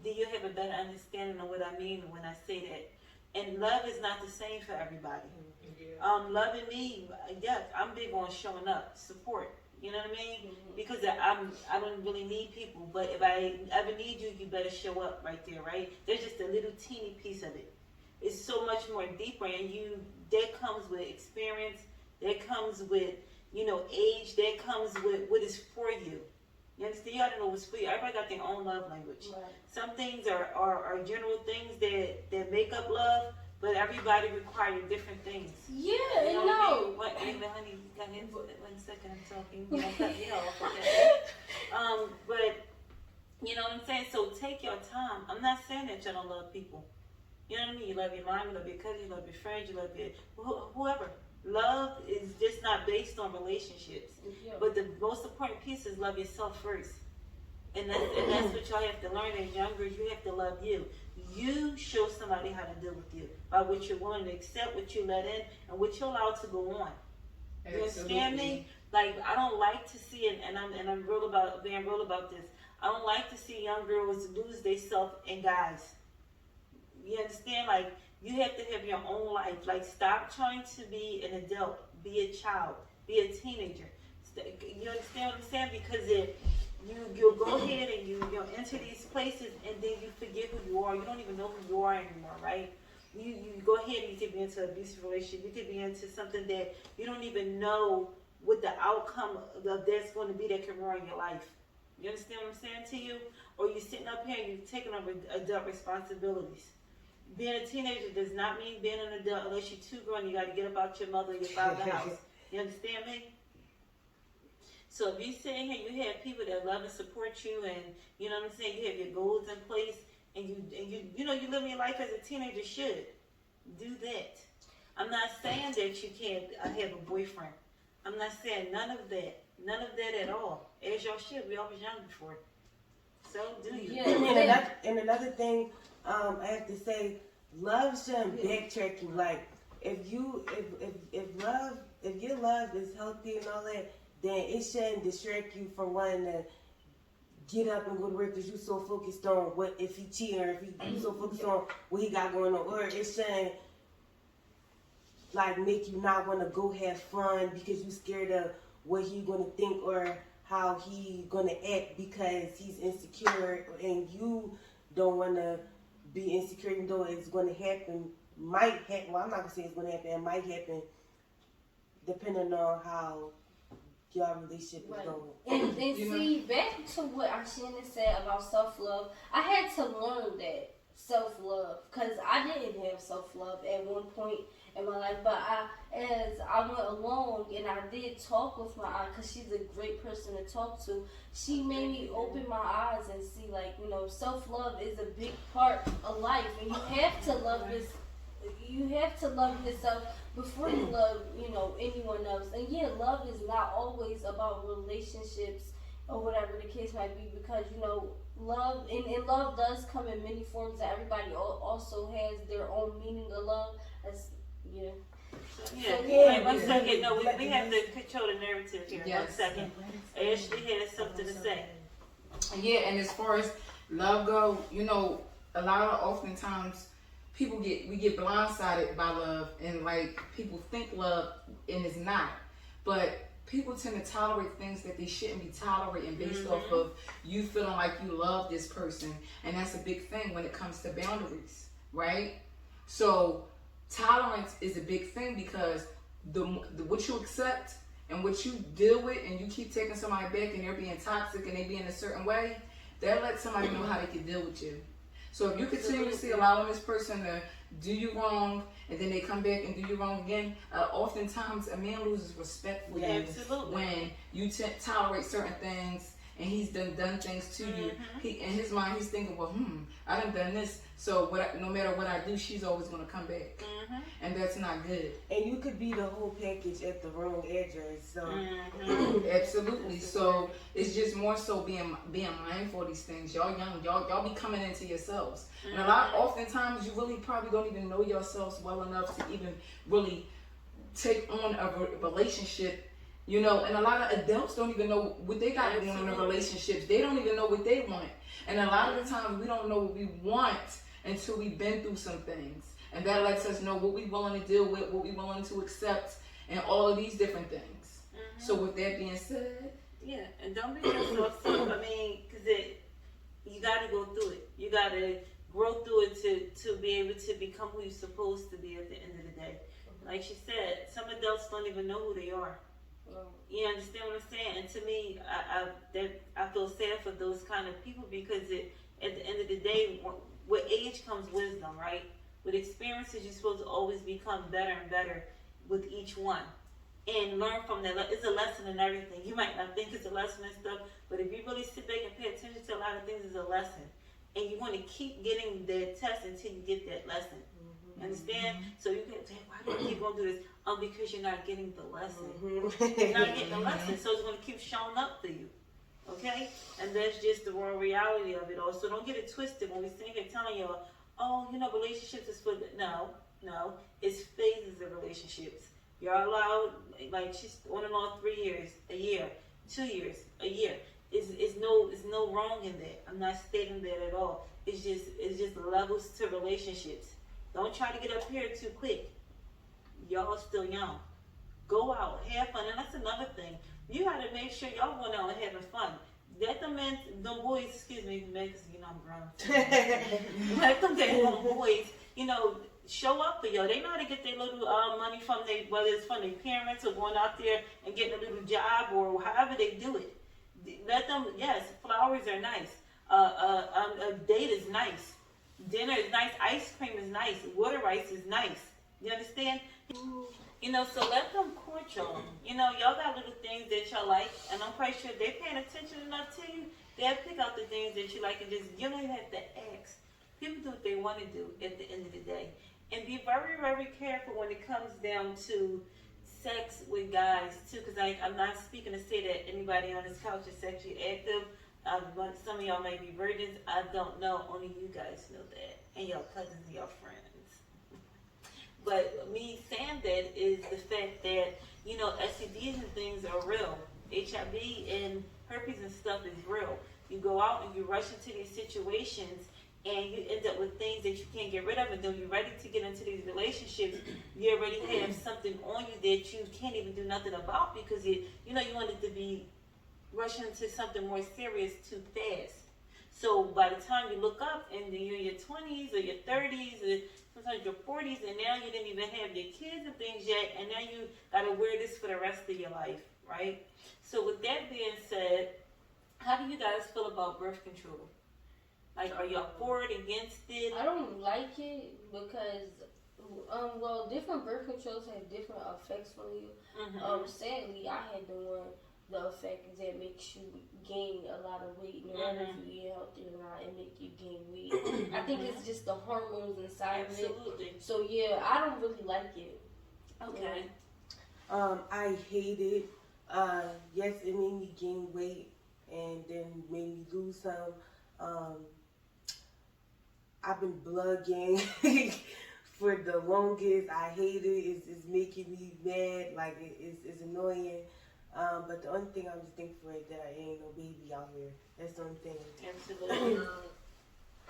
then you have a better understanding of what I mean when I say that. And love is not the same for everybody. Loving me, yes, I'm big on showing up, support. You know what I mean? Because I don't really need people, but if I ever need you, you better show up right there, right? There's just a little teeny piece of it. It's so much more deeper, and that comes with experience, that comes with, age, that comes with what is for you. You understand? You gotta know what's for you. Everybody got their own love language. Right. Some things are general things that make up love, but everybody requires different things. Yeah, You know and what I no. mean? What, honey, got in 1 second, I'm talking. You don't cut me off, okay? But, you know what I'm saying? So take your time. I'm not saying that you don't love people. You know what I mean? You love your mom, you love your cousin, you love your friends, you love your whoever. Love is just not based on relationships. Yeah. But the most important piece is love yourself first. And that's what y'all have to learn as younger. You have to love you. You show somebody how to deal with you by what you're willing to accept, what you let in, and what you allow to go on. You understand me? Like, I don't like to see it, and I'm being real about this. I don't like to see young girls lose their self in guys. You understand? Like, you have to have your own life. Like, stop trying to be an adult. Be a child. Be a teenager. You understand what I'm saying? Because you'll go ahead and you'll enter these places, and then you forget who you are. You don't even know who you are anymore, right? You go ahead and you could be into an abusive relationship. You could be into something that you don't even know what the outcome of that's going to be that can ruin your life. You understand what I'm saying to you? Or you're sitting up here and you're taking over adult responsibilities. Being a teenager does not mean being an adult unless you're too grown. You got to get up out your mother and your father's house. You understand me? So if you're sitting here, you have people that love and support you, and you know what I'm saying. You have your goals in place, and you live your life as a teenager should. Do that. I'm not saying that you can't have a boyfriend. I'm not saying none of that. None of that at all. As y'all should. We all was young before. So do you? Yeah. And another thing, I have to say, love shouldn't backtrack you. Like, if your love is healthy and all that, then it shouldn't distract you from wanting to get up and go to work because you're so focused on what if he cheating, or if you so focused on what he got going on, or it shouldn't like make you not want to go have fun because you're scared of what he's going to think or how he going to act because he's insecure, and you don't want to be insecure, even though it's going to happen. Might happen. Well, I'm not gonna say it's going to happen. It might happen, depending on how your relationship is going. And see, back to what Ashana said about self-love, I had to learn that self-love, because I didn't have self-love at one point in my life, but as I went along and I did talk with my aunt, because she's a great person to talk to, she made me open my eyes and see, like, self-love is a big part of life, and you have to love this. You have to love yourself before you love, anyone else. And yeah, love is not always about relationships or whatever the case might be, because, love, and love does come in many forms that everybody also has their own meaning of love. That's, Yeah. So, Wait 1 second. No, we have to control the narrative here. Yes. 1 second. Ashley has something to say. Yeah, and as far as love go, a lot of oftentimes we get blindsided by love, and like people think love and it's not. But people tend to tolerate things that they shouldn't be tolerating based off of you feeling like you love this person, and that's a big thing when it comes to boundaries, right? So tolerance is a big thing, because the what you accept and what you deal with, and you keep taking somebody back and they're being toxic and they being a certain way, that lets somebody know how they can deal with you. So if you continuously allowing this person to do you wrong, and then they come back and do you wrong again, oftentimes a man loses respect for you when you tolerate certain things, and he's done things to you. He, in his mind, he's thinking, well, I done this, so no matter what I do, she's always gonna come back, and that's not good. And you could be the whole package at the wrong address. So absolutely. So it's just more so being mindful of these things. Y'all young, y'all be coming into yourselves, and oftentimes you really probably don't even know yourselves well enough to even really take on a relationship. You know, and a lot of adults don't even know what they got going on in relationships. They don't even know what they want. And a lot of the times we don't know what we want until we've been through some things. And that lets us know what we're willing to deal with, what we're willing to accept, and all of these different things. So with that being said. Yeah, and don't be yourself so, I mean, because you got to go through it. You got to grow through it to be able to become who you're supposed to be at the end of the day. Like she said, some adults don't even know who they are. You understand what I'm saying? And to me, I feel sad for those kind of people, because at the end of the day, with age comes wisdom, right? With experiences, you're supposed to always become better and better with each one, and learn from that. It's a lesson in everything. You might not think it's a lesson and stuff, but if you really sit back and pay attention to a lot of things, it's a lesson, and you want to keep getting that test until you get that lesson. Understand? So you can say, why do you keep going to do this? Because you're not getting the lesson. You're not getting the lesson, so it's going to keep showing up for you. Okay? And that's just the raw reality of it all. So don't get it twisted when we sit here telling you, oh, relationships is for the... No. It's phases of relationships. You're allowed, like she's on and on 3 years, a year, 2 years, a year. It's no wrong in that. I'm not stating that at all. It's just levels to relationships. Don't try to get up here too quick. Y'all still young. Go out, have fun. And that's another thing. You gotta make sure y'all going out and having fun. Let them boys, excuse me, because I'm grown. Let them boys, show up for y'all. They know how to get their little money from whether it's from their parents or going out there and getting a little job or however they do it. Let them, yes, flowers are nice. A date is nice. Dinner is nice. Ice cream is nice. Water ice is nice. You understand? So let them court y'all. Y'all got little things that y'all like, and I'm quite sure they're paying attention enough to you. They'll pick out the things that you like, and you don't even have to ask. People do what they want to do at the end of the day. And be very, very careful when it comes down to sex with guys, too, because I'm not speaking to say that anybody on this couch is sexually active. Some of y'all may be virgins. I don't know. Only you guys know that. And your cousins and your friends. But me saying that is the fact that, STDs and things are real. HIV and herpes and stuff is real. You go out and you rush into these situations and you end up with things that you can't get rid of. And then you're ready to get into these relationships. You already have something on you that you can't even do nothing about because you want it to be rushing into something more serious too fast. So by the time you look up and you're in your 20s or your 30s or sometimes your 40s, and now you didn't even have your kids and things yet, and now you gotta wear this for the rest of your life, right? So with that being said, how do you guys feel about birth control? Like, are y'all for it, against it? I don't like it because, different birth controls have different effects on you. Sadly, I had the effect that makes you gain a lot of weight. No matter if you eat healthy or not, it makes you gain weight. I think it's just the hormones inside of it. So yeah, I don't really like it. Okay. I hate it. Yes, it made me gain weight and then made me lose some. I've been blooding for the longest. I hate it. It's making me mad. Like it's annoying. But the only thing I'm just thankful for is that I ain't no baby out here. That's the only thing. Absolutely.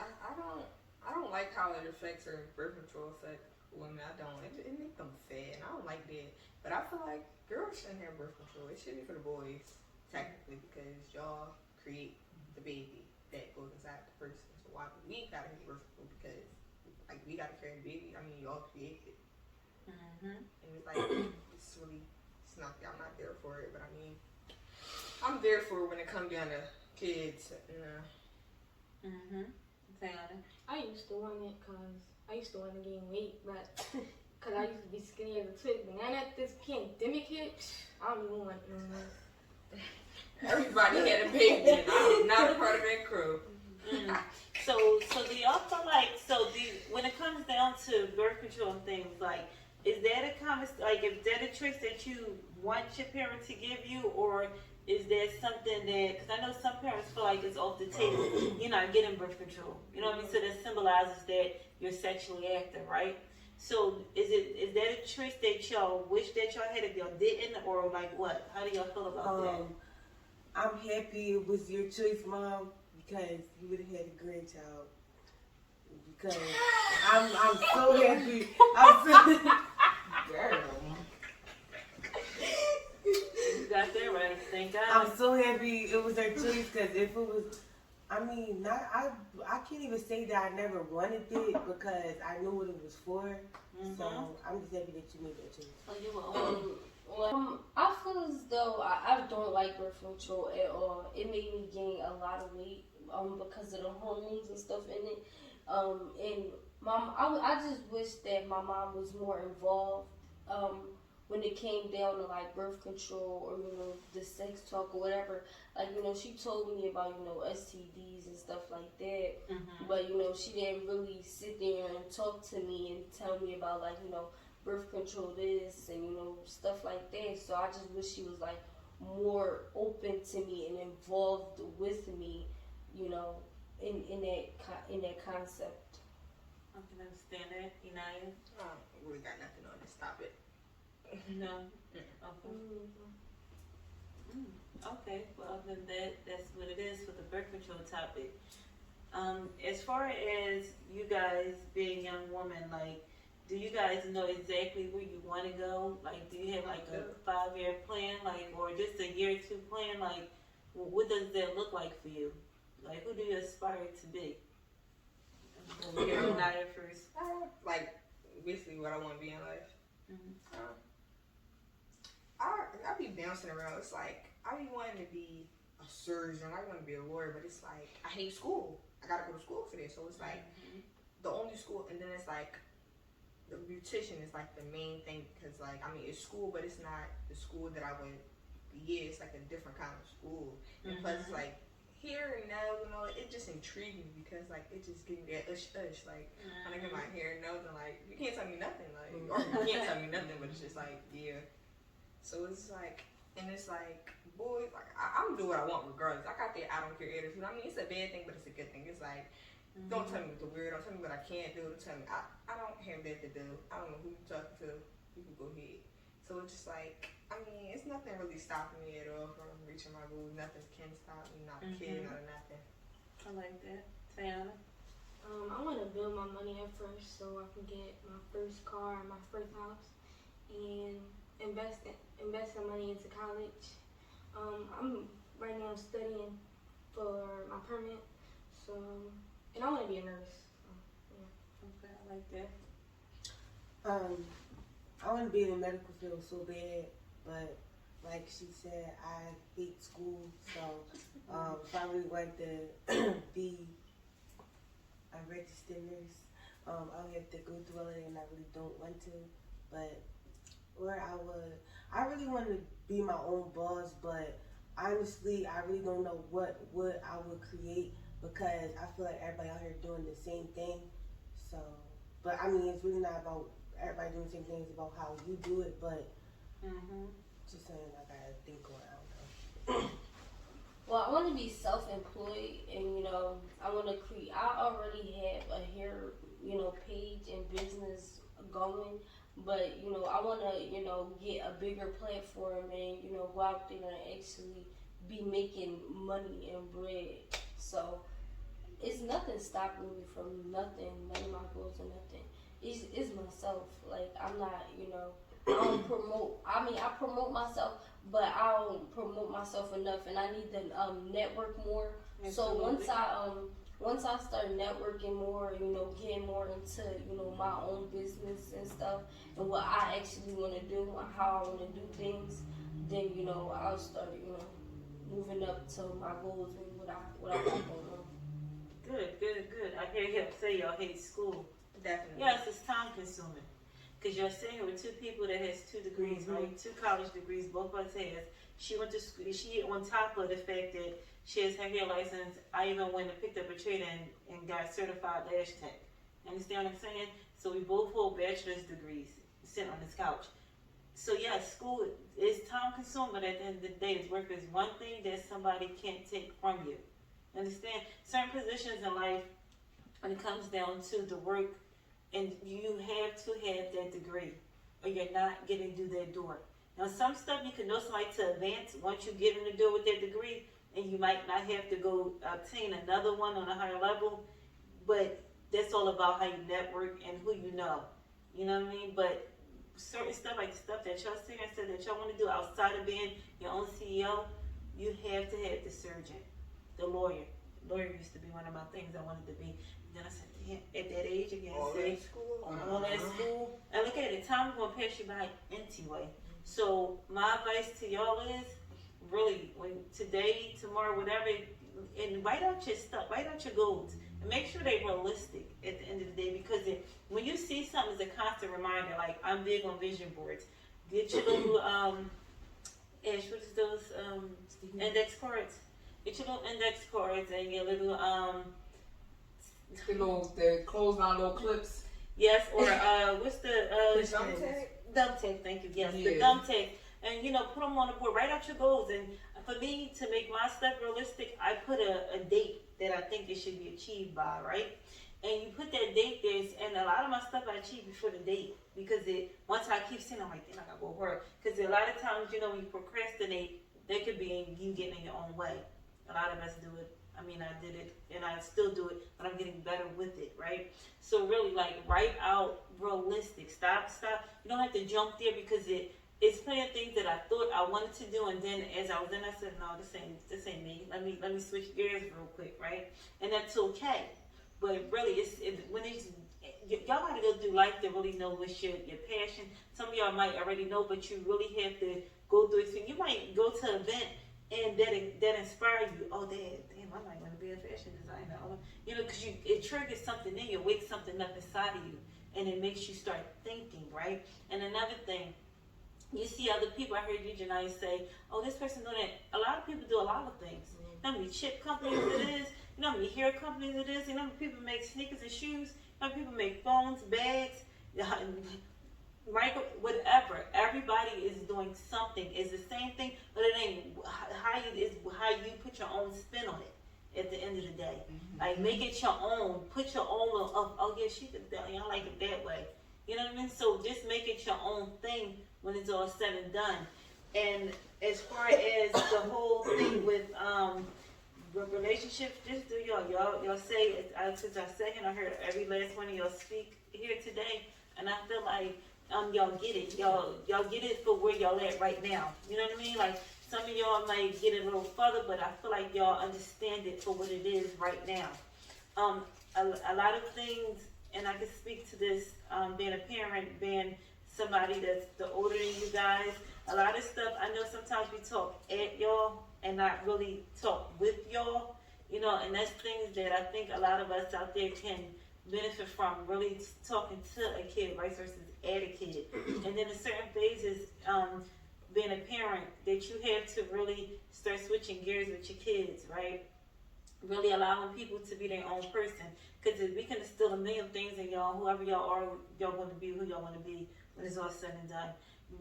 I don't like how it affects her birth control affect women. I don't. It makes them fat, and I don't like that. But I feel like girls shouldn't have birth control. It should be for the boys, technically, because y'all create the baby that goes inside the person. So why we gotta have birth control? Because we gotta carry the baby. I mean, y'all create it, and it's like it's really. I'm not there for it, but I mean, I'm there for it when it comes down to kids. Tiana? I used to want it because I used to want to gain weight, but because I used to be skinny as a twig. But now that this pandemic hit, I don't even want it no more. Everybody had a baby, and I'm not a part of that crew. Mm. So do y'all feel like, when it comes down to birth control and things, like, is that is that a choice that you want your parent to give you, or is that something that, because I know some parents feel like it's off the table, you're not getting birth control, you know what I mean? So that symbolizes that you're sexually active, right? So is that a choice that y'all wish that y'all had if y'all didn't, or like what? How do y'all feel about that? I'm happy it was your choice, Mom, because you would have had a grandchild. Because I'm so happy. Girl. You got that right, thank God. I'm so happy it was her choice, because if it was, I can't even say that I never wanted it because I knew what it was for. Mm-hmm. So I'm just happy that you made that choice. So you were I feel as though I don't like birth control at all. It made me gain a lot of weight because of the hormones and stuff in it. And I just wish that my mom was more involved when it came down to like birth control or the sex talk or whatever. Like she told me about STDs and stuff like that. Mm-hmm. But she didn't really sit there and talk to me and tell me about like birth control this and stuff like that. So I just wish she was like more open to me and involved with me, in that concept. I can understand that, Inaya. I don't really got nothing on this topic. No. Okay. Okay. Well, other than that, that's what it is for the birth control topic. As far as you guys being young women, like, do you guys know exactly where you want to go? Like, do you have like a 5-year plan, like, or just a year or two plan? Like, what does that look like for you? Like, who do you aspire to be? We'll hear Naya first. Like, basically what I want to be in life. Mm-hmm. I be bouncing around. It's like, I be wanting to be a surgeon. I want to be a lawyer, but it's like, I hate school. I got to go to school for this. So it's like, the only school, and then it's like, the beautician is like the main thing because like, I mean, it's school, but it's not the school that I would be. It's like a different kind of school. And plus it's like, hair and nails, it just intrigued me because like it just gives me that ush. Like when I get my hair and nails and like you can't tell me nothing, like or you can't tell me nothing, but it's just like So it's like, and it's like, boy, like I'm do what I want regardless. I got that I don't care attitude. I mean, it's a bad thing, but it's a good thing. It's like, don't tell me what to wear. Don't tell me what I can't do. Don't tell me I don't have that to do. I don't know who you're talking to. You can go ahead. So it's just like, I mean, it's nothing really stopping me at all from reaching my goals. Nothing can stop me. Not a kid, not a nothing. I like that. Tiana? I want to build my money up first so I can get my first car and my first house and invest my money into college. I'm right now studying for my permit, and I want to be a nurse. Okay, I like that. I want to be in the medical field so bad, but like she said, I hate school, so if I really want to be a registered nurse, I'll have to go through all of it, and I really don't want to. But I really want to be my own boss, but honestly, I really don't know what I would create because I feel like everybody out here doing the same thing. So, but I mean, it's really not about everybody doing the same thing. It's about how you do it. But just saying, I gotta think on it. I don't know. Well, I want to be self-employed, and I want to create. I already have a hair, page and business going, but I want to, get a bigger platform and go out there and actually be making money and bread. So it's nothing stopping me from nothing, none of my goals or nothing. It's myself. Like I'm not, I don't promote. I mean, I promote myself, but I don't promote myself enough, and I need to network more. Absolutely. So once I start networking more, getting more into my own business and stuff, and what I actually want to do, and how I want to do things, then I'll start moving up to my goals and what I want going on. Good. I hear you say y'all hate school. Definitely. Yes, it's time consuming. Because you're sitting here with two people that has 2 degrees, right? 2 college degrees, both of us has. She went to school, she on top of the fact that she has her hair license. I even went and picked up a trade and got certified lash tech. Understand what I'm saying? So we both hold bachelor's degrees sitting on this couch. So yes, school is time consuming, but at the end of the day, it's work is one thing that somebody can't take from you. Understand? Certain positions in life, when it comes down to the work, and you have to have that degree, or you're not getting through that door. Now, some stuff you can know somebody to advance once you get in the door with that degree, and you might not have to go obtain another one on a higher level, but that's all about how you network and who you know. You know what I mean? But certain stuff, like the stuff that y'all saying, said that y'all want to do outside of being your own CEO, you have to have the surgeon, the lawyer. Lawyer used to be one of my things I wanted to be. Then I said, damn, at that age again, all that school. And look at it, time's gonna pass you by anyway. So my advice to y'all is, really, when today, tomorrow, whatever, and write out your stuff, write out your goals, and make sure they're realistic at the end of the day. Because when you see something, it's a constant reminder. Like, I'm big on vision boards. Get your little Ash, what is those index cards? Get your little index cards and your little the clothesline little clips. yes, or what's the Drum tag? thumb tape? Thank you. Yes, the Yeah. thumb tape. And put them on the board. Write out your goals. And for me to make my stuff realistic, I put a date that I think it should be achieved by, right? And you put that date there, and a lot of my stuff I achieve before the date, because once I keep saying, I'm like, then I gotta go work. Because a lot of times, when you procrastinate, that could be you getting in your own way. A lot of us do it. I mean, I did it, and I still do it, but I'm getting better with it, right? So really, like, write out realistic. Stop. You don't have to jump there, because it's plenty of things that I thought I wanted to do, and then as I was in, I said, no, this ain't me. Let me switch gears real quick, right? And that's okay. But really, y'all gotta go through life to really know what's your passion. Some of y'all might already know, but you really have to go through it. You might go to an event and that inspire you. Oh, damn, I might want to be a fashion designer. Because it triggers something in you, wakes something up inside of you, and it makes you start thinking, right? And another thing, you see other people. I heard you, Janai, say, "Oh, this person doing that." A lot of people do a lot of things. You know how many chip companies it is? You know how many hair companies it is? You know how many people make sneakers and shoes? You know how many people make phones, bags, whatever. Everybody is doing something. It's the same thing, but it ain't how you put your own spin on it. At the end of the day, like, make it your own. Put your own of. Oh yeah, she did that. I like it that way. You know what I mean? So just make it your own thing when it's all said and done. And as far as the whole thing with relationships, just do y'all say, since I said here, I heard every last one of y'all speak here today, and I feel like y'all get it. Y'all get it for where y'all at right now. You know what I mean? Like, some of y'all might get it a little further, but I feel like y'all understand it for what it is right now. A lot of things, and I can speak to this, being a parent, being somebody that's the older than you guys, a lot of stuff, I know sometimes we talk at y'all and not really talk with y'all, and that's things that I think a lot of us out there can benefit from, really talking to a kid, right, versus at a kid. And then in certain phases, being a parent, that you have to really start switching gears with your kids, right? Really allowing people to be their own person. Because we can instill a million things in y'all, whoever y'all are, y'all want to be who y'all want to be when it's all said and done.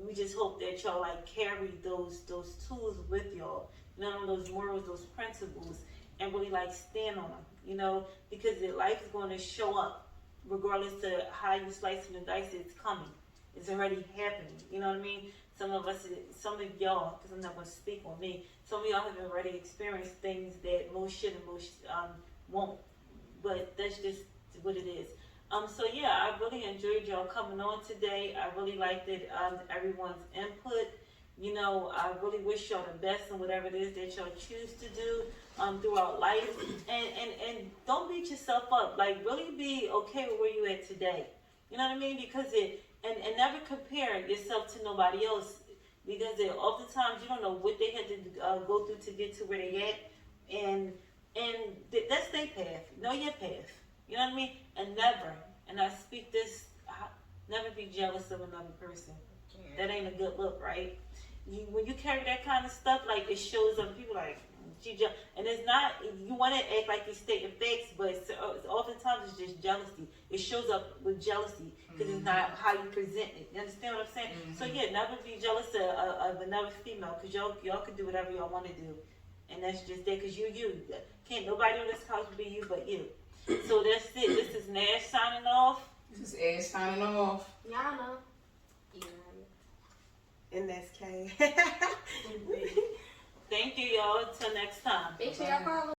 We just hope that y'all, like, carry those tools with y'all, those morals, those principles, and really, like, stand on them, because life is going to show up regardless of how you slice and dice it. It's coming. It's already happening. You know what I mean? Some of y'all, because I'm not going to speak on me, some of y'all have already experienced things that most should and most won't. But that's just what it is. So yeah, I really enjoyed y'all coming on today. I really liked it, everyone's input. I really wish y'all the best in whatever it is that y'all choose to do throughout life. And don't beat yourself up. Like, really be okay with where you at today. You know what I mean? Because and never compare yourself to nobody else, because oftentimes you don't know what they had to go through to get to where they at. And and that's their path. Know your path. You know what I mean? And never, and I speak this, never be jealous of another person. That ain't a good look, right? When you carry that kind of stuff, like it shows up, people like, and it's not, you want to act like you're stating facts, but oftentimes it's just jealousy. It shows up with jealousy because it's not how you present it. You understand what I'm saying? So yeah, never be jealous of another female, because y'all can do whatever y'all want to do. And that's just there because you. Can't nobody on this house be you but you. So that's it. This is Nash signing off. This is Ash signing off. Y'all know. And that's Kay. Thank you, y'all. Until next time. Make sure y'all follow.